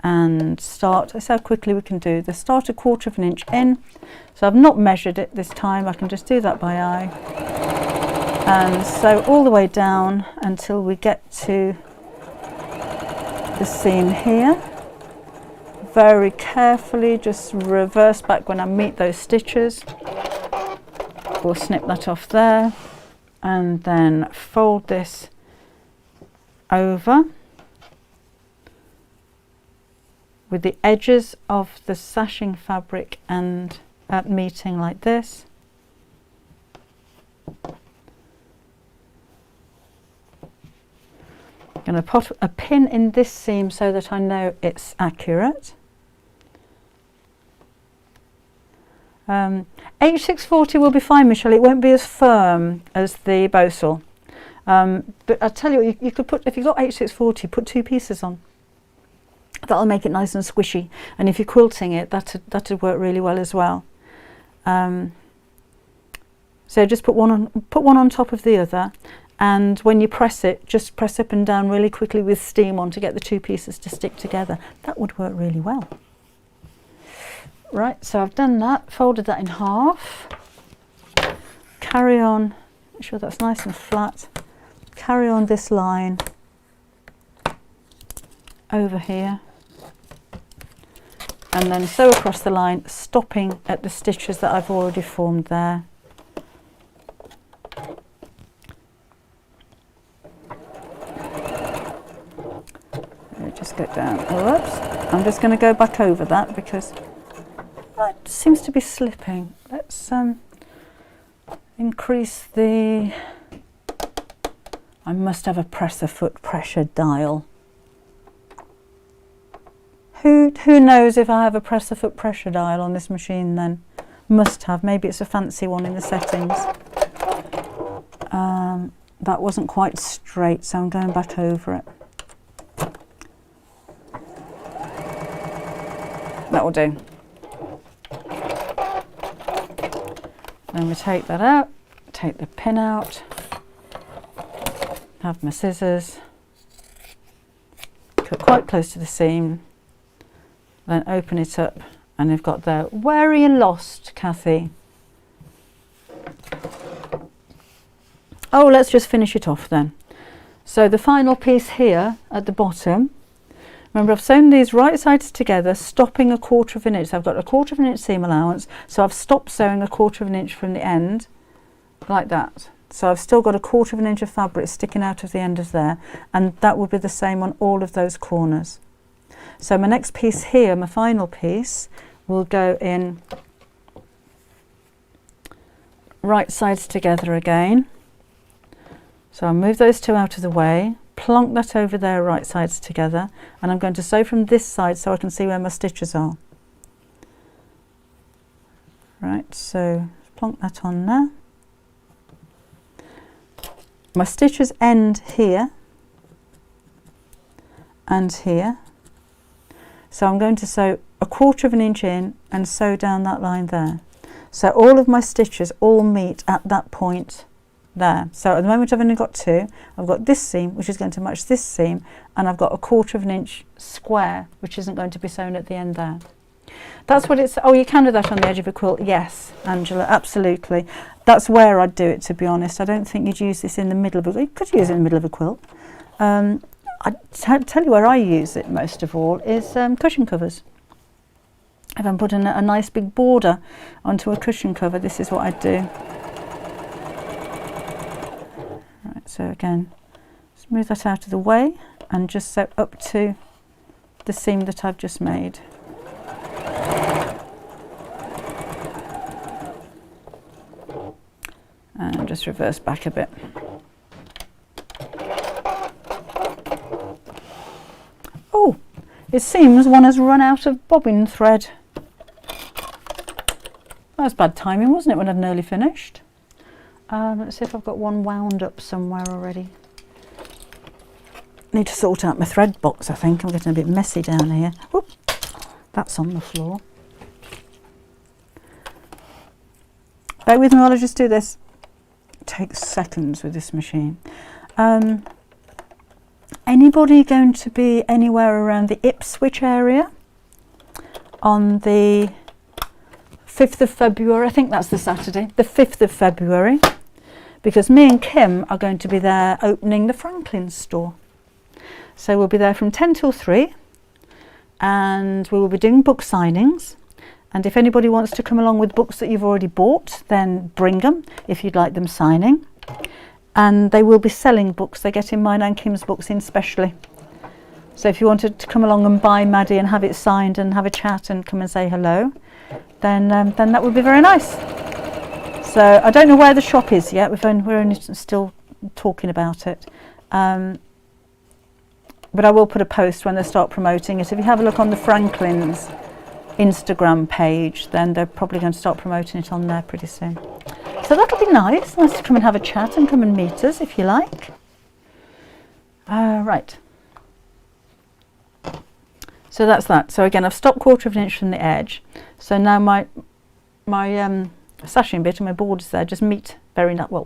and start. That's how quickly we can do this. Start 1/4 inch in. So I've not measured it this time. I can just do that by eye, and sew all the way down until we get to the seam here. Very carefully just reverse back when I meet those stitches. We'll snip that off there and then fold this over with the edges of the sashing fabric and meeting like this. I'm going to put a pin in this seam so that I know it's accurate. H640 will be fine, Michelle. It won't be as firm as the bow saw. But I tell you, you could put, if you've got H640, put 2 pieces on. That'll make it nice and squishy. And if you're quilting it, that'd work really well as well. So just put one on top of the other. And when you press it, just press up and down really quickly with steam on to get the 2 pieces to stick together. That would work really well. Right, so I've done that, folded that in half. Carry on, make sure that's nice and flat. Carry on this line over here. And then sew across the line, stopping at the stitches that I've already formed there. Just go down. Whoops. I'm just going to go back over that because it seems to be slipping. Let's increase the... I must have a presser foot pressure dial. Who knows if I have a presser foot pressure dial on this machine then? Must have. Maybe it's a fancy one in the settings. That wasn't quite straight, so I'm going back over it. That will do. Then we take that out, take the pin out, have my scissors, cut quite close to the seam, then open it up, and you've got there. Where are you lost, Kathy? Oh, let's just finish it off then. So the final piece here at the bottom, remember I've sewn these right sides together, stopping 1/4 inch. So I've got 1/4 inch seam allowance, so I've stopped sewing 1/4 inch from the end, like that. So I've still got 1/4 inch of fabric sticking out of the end of there, and that will be the same on all of those corners. So my next piece here, my final piece, will go in right sides together again. So I'll move those two out of the way, plonk that over there, right sides together, and I'm going to sew from this side so I can see where my stitches are. Right, so plonk that on there. My stitches end here and here. So I'm going to sew 1/4 inch in and sew down that line there. So all of my stitches all meet at that point there. So at the moment I've only got 2. I've got this seam, which is going to match this seam, and I've got 1/4 inch square, which isn't going to be sewn at the end there. That's what it's. Oh, you can do that on the edge of a quilt. Yes, Angela, absolutely. That's where I'd do it, to be honest. I don't think you'd use this in the middle of a. You could use it in the middle of a quilt. I'd tell you where I use it most of all is cushion covers. If I'm putting a nice big border onto a cushion cover, this is what I'd do. Right, so again, smooth that out of the way and just sew up to the seam that I've just made. And just reverse back a bit. Oh, it seems one has run out of bobbin thread. That was bad timing, wasn't it, when I'd nearly finished? Let's see if I've got one wound up somewhere already. Need to sort out my thread box, I think. I'm getting a bit messy down here. Oop, that's on the floor. Bear with me while I just do this. It takes seconds with this machine. Anybody going to be anywhere around the Ipswich area on the 5th of February? I think that's the Saturday, the 5th of February, because me and Kim are going to be there opening the Franklin store. So we'll be there from 10 till 3, and we will be doing book signings. And if anybody wants to come along with books that you've already bought, then bring them if you'd like them signing. And they will be selling books. They're getting mine and Kim's books in specially. So if you wanted to come along and buy Maddie and have it signed and have a chat and come and say hello, then that would be very nice. So I don't know where the shop is yet. We're only still talking about it. But I will put a post when they start promoting it. If you have a look on the Franklin's Instagram page, then they're probably going to start promoting it on there pretty soon. So that'll be nice to come and have a chat and come and meet us if you like. Right, so that's that. So again, I've stopped 1/4 inch from the edge, so now my sashing bit and my borders there just meet very well,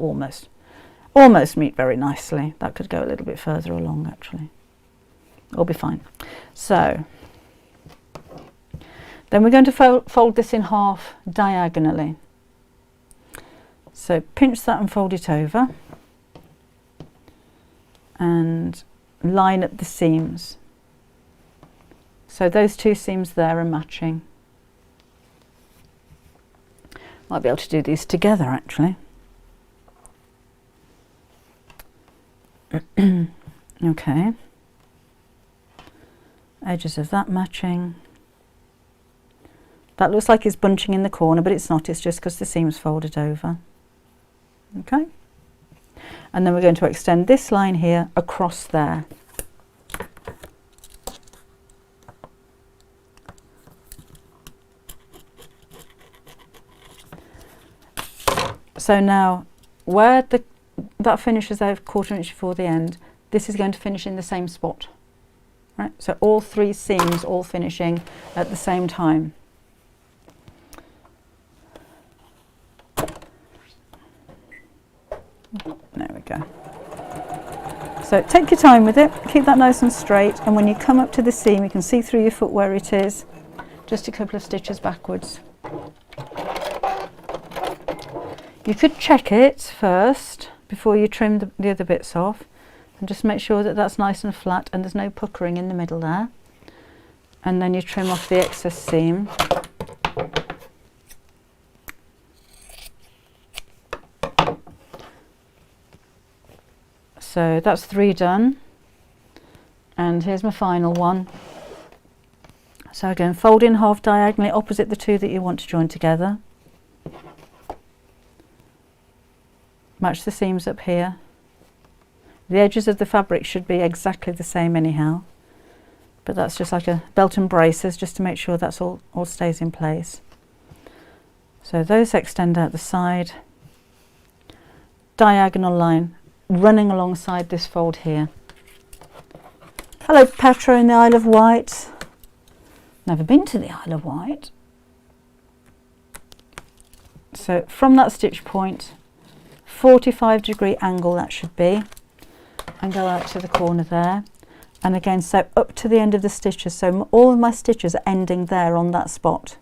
almost meet very nicely. That could go a little bit further along actually. It'll be fine. So then we're going to fold this in half diagonally. So pinch that and fold it over and line up the seams. So those two seams there are matching. Might be able to do these together actually. Okay. Edges of that matching. That looks like it's bunching in the corner, but it's not. It's just because the seam's folded over. Okay. And then we're going to extend this line here across there. So now where that finishes out 1/4 inch before the end, this is going to finish in the same spot. Right? So all 3 seams all finishing at the same time. There we go. So take your time with it, keep that nice and straight, and when you come up to the seam you can see through your foot where it is, just a couple of stitches backwards. You could check it first before you trim the other bits off, and just make sure that that's nice and flat and there's no puckering in the middle there, and then you trim off the excess seam. So that's 3 done, and here's my final one. So again, fold in half diagonally opposite the 2 that you want to join together. Match the seams up here. The edges of the fabric should be exactly the same anyhow, but that's just like a belt and braces, just to make sure that's all stays in place. So those extend out the side, diagonal line running alongside this fold here. Hello Petra in the Isle of Wight. Never been to the Isle of Wight. So from that stitch point, 45-degree angle that should be, and go out to the corner there, and again sew up to the end of the stitches, so all of my stitches are ending there on that spot.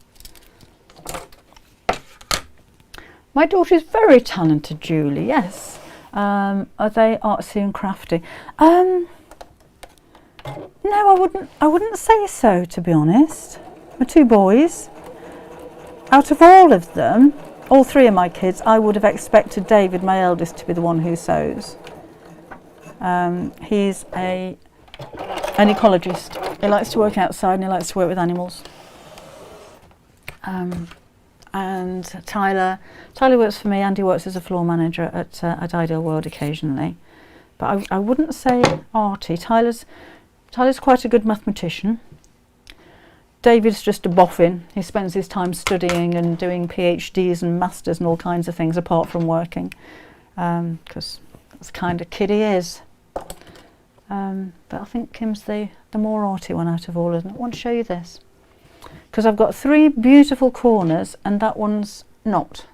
My daughter is very talented, Julie, yes. Are they artsy and crafty? No, I wouldn't say so, to be honest. My 2 boys, out of all of them, all 3 of my kids, I would have expected David, my eldest, to be the one who sews. He's an ecologist. He likes to work outside and he likes to work with animals. And Tyler works for me, and he works as a floor manager at Ideal World occasionally. But I wouldn't say arty. Tyler's quite a good mathematician. David's just a boffin. He spends his time studying and doing PhDs and masters and all kinds of things apart from working, because that's the kind of kid he is. But I think Kim's the more arty one out of all of them. I want to show you this, because I've got 3 beautiful corners and that one's not,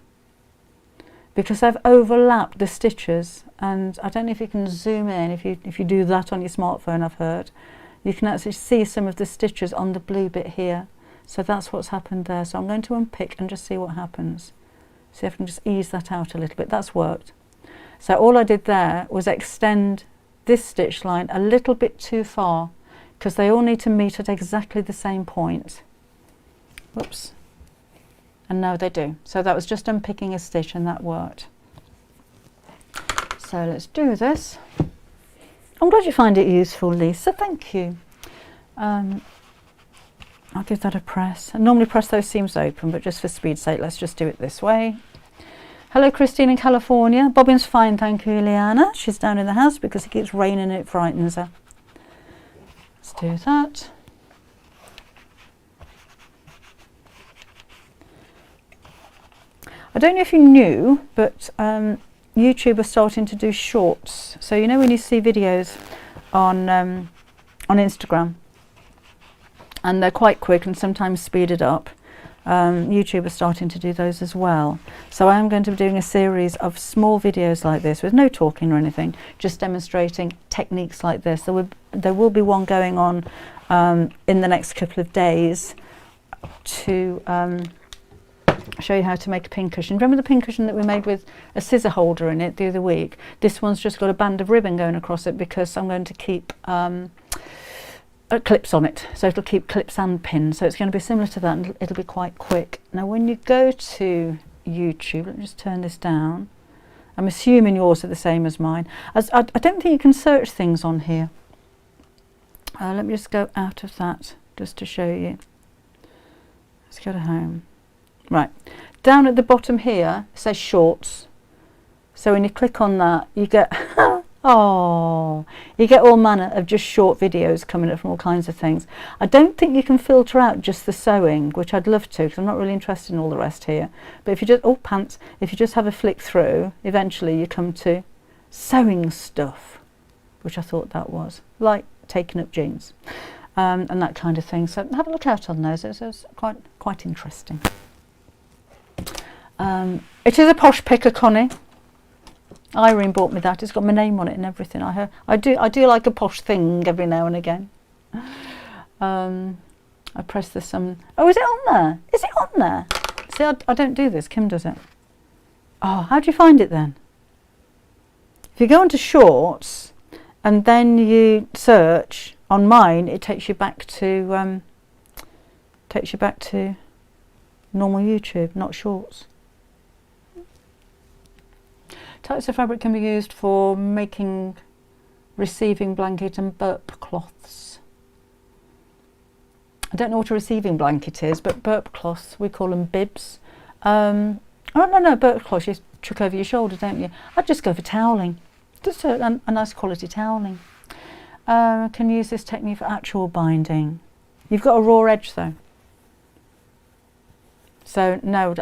because I've overlapped the stitches. And I don't know if you can zoom in, if you do that on your smartphone, I've heard, you can actually see some of the stitches on the blue bit here. So that's what's happened there. So I'm going to unpick and just see what happens. See if I can just ease that out a little bit. That's worked. So all I did there was extend this stitch line a little bit too far, because they all need to meet at exactly the same point. Whoops. And no, they do. So that was just unpicking a stitch, and that worked. So let's do this. I'm glad you find it useful, Lisa. Thank you. I'll give that a press. I normally press those seams open, but just for speed's sake, let's just do it this way. Hello, Christine in California. Bobbin's fine, thank you, Ileana. She's down in the house because it keeps raining and it frightens her. Let's do that. I don't know if you knew, but YouTube are starting to do shorts. So you know when you see videos on Instagram, and they're quite quick and sometimes speeded up, YouTube are starting to do those as well. So I am going to be doing a series of small videos like this with no talking or anything, just demonstrating techniques like this. There will be one going on in the next couple of days to show you how to make a pincushion. Remember the pincushion that we made with a scissor holder in it the other week? This one's just got a band of ribbon going across it because I'm going to keep clips on it, so it'll keep clips and pins, so it's going to be similar to that, and it'll be quite quick. Now when you go to YouTube, let me just turn this down. I'm assuming yours are the same as mine. I don't think you can search things on here. Let me just go out of that just to show you. Let's go to home. Right, down at the bottom here it says shorts, so when you click on that you get oh, you get all manner of just short videos coming up from all kinds of things. I don't think you can filter out just the sewing, which I'd love to, because I'm not really interested in all the rest here. But if you just, oh pants, if you just have a flick through, eventually you come to sewing stuff, which I thought that was, like taking up jeans and that kind of thing. So have a look out on those, it's quite interesting. It is a posh picker, Connie. Irene bought me that. It's got my name on it and everything. I do like a posh thing every now and again. I press this. Oh, is it on there? Is it on there? See, I don't do this. Kim does it. Oh, how do you find it then? If you go into shorts and then you search on mine, it takes you back to normal YouTube, not shorts. Types of fabric can be used for making receiving blanket and burp cloths. I don't know what a receiving blanket is, but burp cloths, we call them bibs. Oh no, burp cloths you chuck over your shoulder, don't you? I'd just go for toweling, just a nice quality toweling. Can use this technique for actual binding. You've got a raw edge though. So no,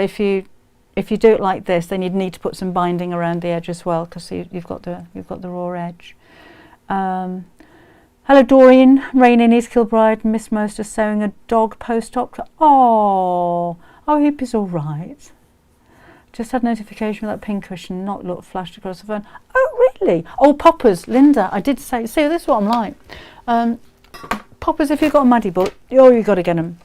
if you do it like this, then you'd need to put some binding around the edge as well, because you've got the raw edge. Hello Doreen, Rain in East Kilbride, Miss Most is sewing a dog post-op. Oh, I hope he's all right. Just had notification of that pin cushion not look flashed across the phone. Oh really? Oh, poppers, Linda, I did say, see, this is what I'm like. Poppers, if you've got a Maddie book, you've got to get them.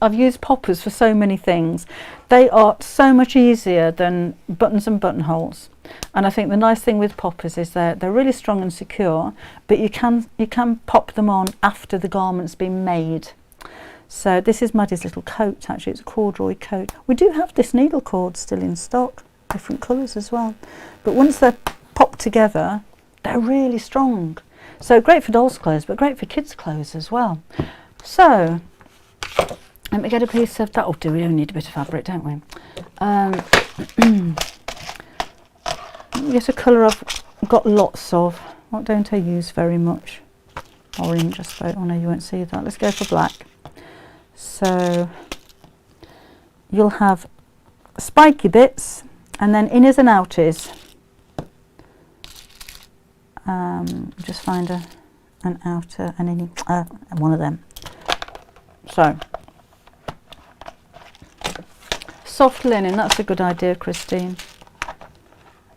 I've used poppers for so many things. They are so much easier than buttons and buttonholes. And I think the nice thing with poppers is they're really strong and secure, but you can pop them on after the garment's been made. So this is Maddie's little coat, actually. It's a corduroy coat. We do have this needle cord still in stock, different colours as well. But once they're popped together, they're really strong. So great for dolls' clothes, but great for kids' clothes as well. So let me get a piece of that. Oh, do we only need a bit of fabric, don't we? Get a colour I've got lots of. What don't I use very much? Orange, I suppose. Oh no, you won't see that. Let's go for black. So you'll have spiky bits and then inners and outers. Just find an outer and any one of them. So soft linen, that's a good idea, Christine.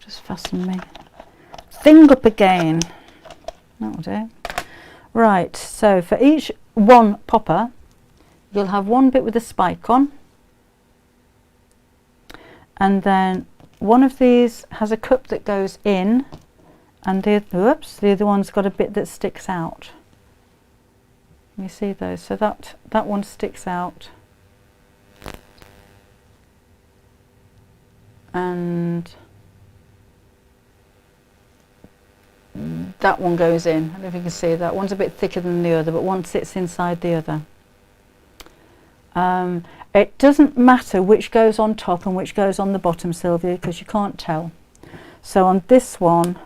Just fasten me thing up again. That'll do. Right, so for each one popper, you'll have one bit with a spike on, and then one of these has a cup that goes in, and the other one's got a bit that sticks out. You see those? So that one sticks out, and that one goes in. I don't know if you can see that. One's a bit thicker than the other, but one sits inside the other. It doesn't matter which goes on top and which goes on the bottom, Sylvia, because you can't tell. So on this one,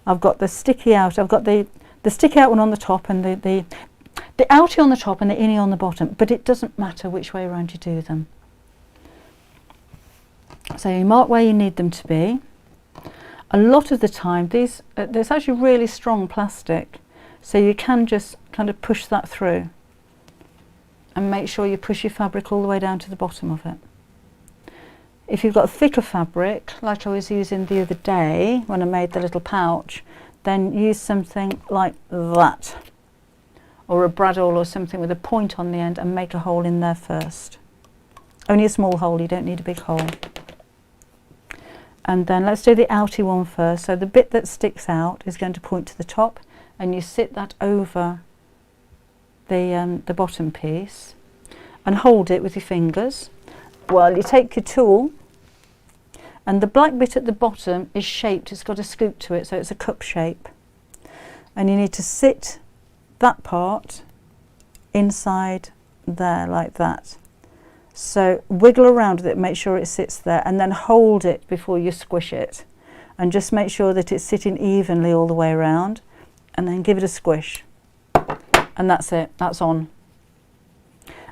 I've got the sticky out. I've got the sticky out one on the top and the outie on the top and the innie on the bottom. But it doesn't matter which way around you do them. So you mark where you need them to be. A lot of the time, there's actually really strong plastic, so you can just kind of push that through and make sure you push your fabric all the way down to the bottom of it. If you've got thicker fabric, like I was using the other day when I made the little pouch, then use something like that, or a bradawl or something with a point on the end, and make a hole in there first. Only a small hole, you don't need a big hole. And then let's do the outie one first. So the bit that sticks out is going to point to the top, and you sit that over the bottom piece and hold it with your fingers while you take your tool, and the black bit at the bottom is shaped, it's got a scoop to it, so it's a cup shape, and you need to sit that part inside there like that. So wiggle around with it, make sure it sits there, and then hold it before you squish it, and just make sure that it's sitting evenly all the way around, and then give it a squish, and that's it, that's on.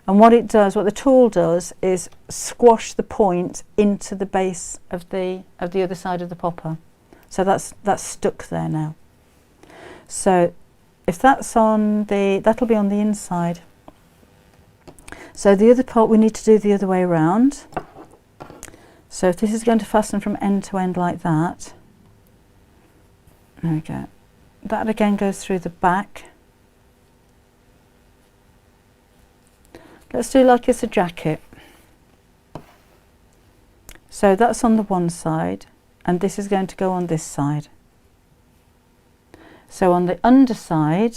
And what it does, what the tool does, is squash the point into the base of the other side of the popper. So that's stuck there now. So if that's on that'll be on the inside. So the other part we need to do the other way around. So if this is going to fasten from end to end like that, there we go. That again goes through the back. Let's do like it's a jacket. So that's on the one side, and this is going to go on this side. So on the underside,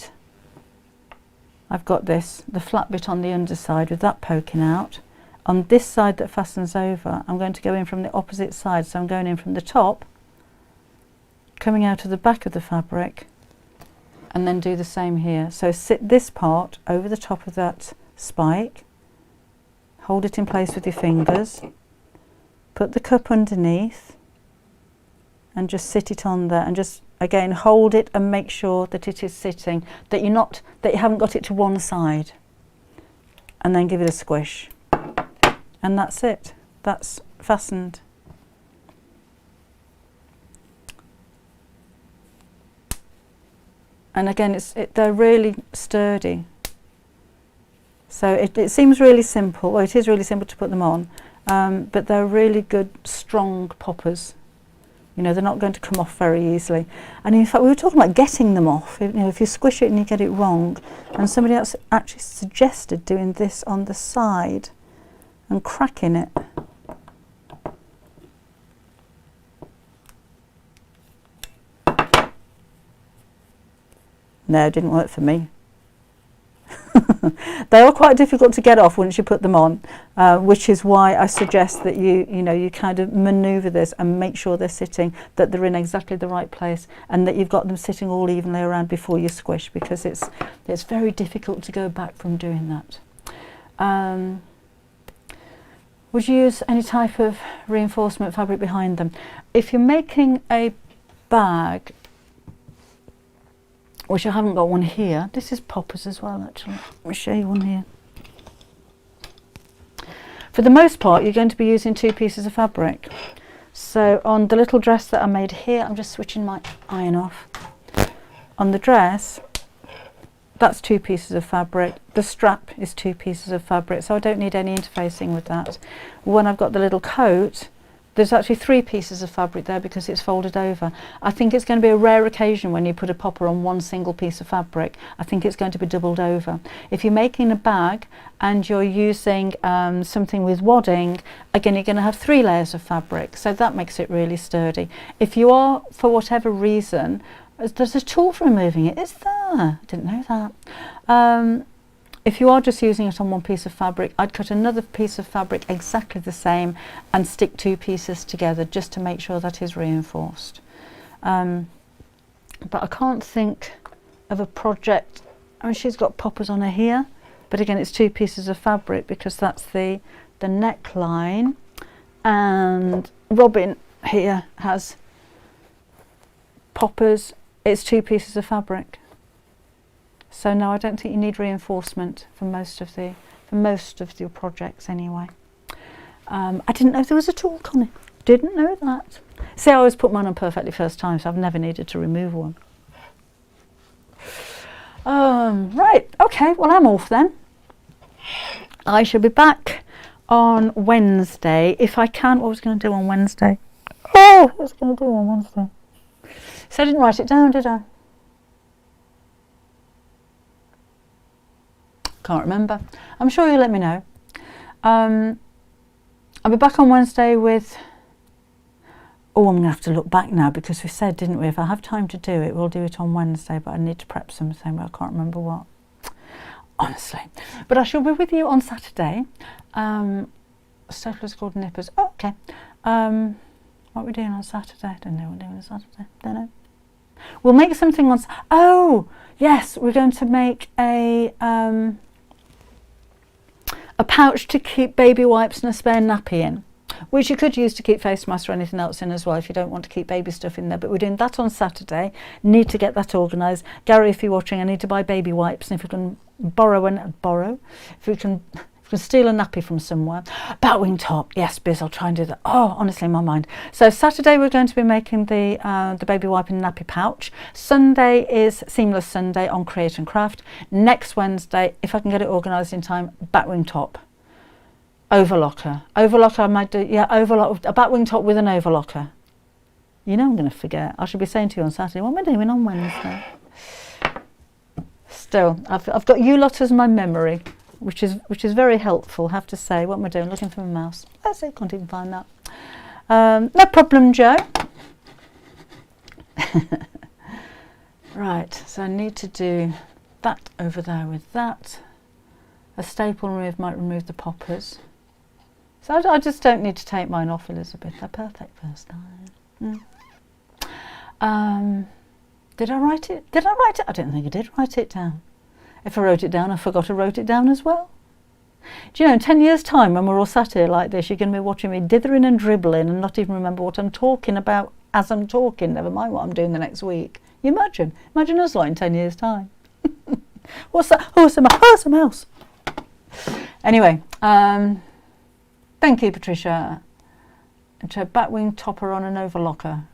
I've got this, the flat bit on the underside with that poking out. On this side that fastens over, I'm going to go in from the opposite side. So I'm going in from the top, coming out of the back of the fabric, and then do the same here. So sit this part over the top of that spike, hold it in place with your fingers, put the cup underneath, and just sit it on there, and just again hold it and make sure that it is sitting, that you haven't got it to one side, and then give it a squish, and that's it. That's fastened. And again, they're really sturdy. So it seems really simple. Well, it is really simple to put them on, but they're really good, strong poppers. You know, they're not going to come off very easily. And in fact, we were talking about getting them off. You know, if you squish it and you get it wrong, and somebody else actually suggested doing this on the side and cracking it. No, it didn't work for me. They are quite difficult to get off once you put them on, which is why I suggest that you kind of manoeuvre this and make sure they're sitting, that they're in exactly the right place, and that you've got them sitting all evenly around before you squish, because it's very difficult to go back from doing that. Would you use any type of reinforcement fabric behind them? If you're making a bag, which I haven't got one here. This is poppers as well, actually. Let me show you one here. For the most part, you're going to be using 2 pieces of fabric. So on the little dress that I made here, I'm just switching my iron off. On the dress, that's 2 pieces of fabric. The strap is 2 pieces of fabric, so I don't need any interfacing with that. When I've got the little coat, there's actually 3 pieces of fabric there because it's folded over. I think it's going to be a rare occasion when you put a popper on one single piece of fabric. I think it's going to be doubled over. If you're making a bag and you're using something with wadding, again, you're going to have 3 layers of fabric, so that makes it really sturdy. If you are, for whatever reason, there's a tool for removing it. Is there? I didn't know that. If you are just using it on one piece of fabric, I'd cut another piece of fabric exactly the same and stick 2 pieces together just to make sure that is reinforced. But I can't think of a project. I mean, she's got poppers on her here, but again, it's 2 pieces of fabric because that's the neckline, and Robin here has poppers. It's 2 pieces of fabric. So no, I don't think you need reinforcement for most of your projects anyway. I didn't know there was a tool, Connie. Didn't know that. See, I always put mine on perfectly first time, so I've never needed to remove one. Right, okay, well I'm off then. I shall be back on Wednesday, if I can. What was I going to do on Wednesday? Oh, what was I going to do on Wednesday? So I didn't write it down, did I? Can't remember. I'm sure you'll let me know. I'll be back on Wednesday with... Oh, I'm going to have to look back now because we said, didn't we, if I have time to do it, we'll do it on Wednesday, but I need to prep something, but I can't remember what. Honestly. But I shall be with you on Saturday. Stapler's called Nippers. Oh, okay. What are we doing on Saturday? I don't know what we're doing on Saturday. Don't know. We'll make something on... Oh, yes, we're going to make a pouch to keep baby wipes and a spare nappy in, which you could use to keep face masks or anything else in as well if you don't want to keep baby stuff in there. But we're doing that on Saturday. Need to get that organised. Gary, if you're watching, I need to buy baby wipes, and if we can if we can steal a nappy from somewhere. Batwing top, yes, Biz, I'll try and do that. Oh, honestly, my mind. So Saturday we're going to be making the baby wipe and nappy pouch. Sunday is Seamless Sunday on Create and Craft. Next Wednesday, if I can get it organised in time, batwing top. Overlocker. Overlocker, I might do, yeah, overlock, a back wing top with an overlocker. You know I'm going to forget. I should be saying to you on Saturday, what am I doing on Wednesday? Still, I've got you lot as my memory, which is very helpful, I have to say. What am I doing? Looking for my mouse. I can't even find that. No problem, Joe. Right, so I need to do that over there with that. A staple might remove the poppers. So I just don't need to take mine off, Elizabeth. They're perfect first time. Did I write it? Did I write it? I don't think I did write it down. If I wrote it down, I forgot I wrote it down as well. Do you know, in 10 years' time, when we're all sat here like this, you're going to be watching me dithering and dribbling and not even remember what I'm talking about as I'm talking, never mind what I'm doing the next week. You imagine? Imagine us like in 10 years' time. What's that? Oh, it's a mouse. Anyway, thank you, Patricia. And a back wing topper on an overlocker.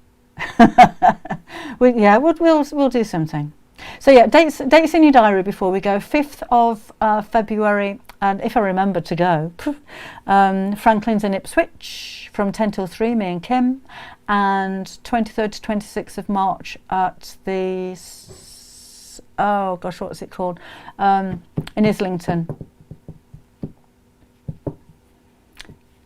We'll do something. So yeah, dates in your diary before we go. 5th of February, and if I remember to go, Franklin's in Ipswich from 10 till 3, me and Kim, and 23rd to 26th of March at the, oh gosh, what's it called, in Islington,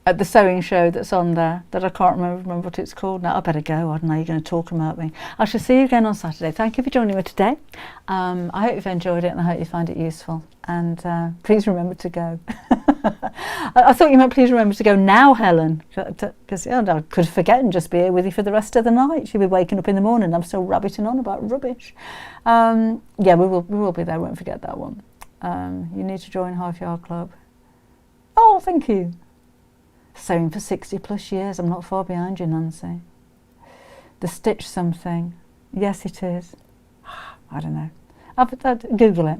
at the sewing show that's on there, that I can't remember what it's called now. I better go, I don't know, you're going to talk about me. I shall see you again on Saturday. Thank you for joining me today. I hope you've enjoyed it and I hope you find it useful. And please remember to go. I thought you meant please remember to go now, Helen, because I could forget and just be here with you for the rest of the night. She'll be waking up in the morning. I'm still rabbiting on about rubbish. Yeah, we will be there. Won't forget that one. You need to join Half Yard Club. Oh, thank you. Sewing for 60 plus years. I'm not far behind you, Nancy. The stitch something. Yes, it is. I don't know. Google it.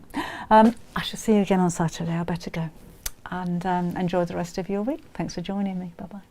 I shall see you again on Saturday. I better go. And enjoy the rest of your week. Thanks for joining me. Bye-bye.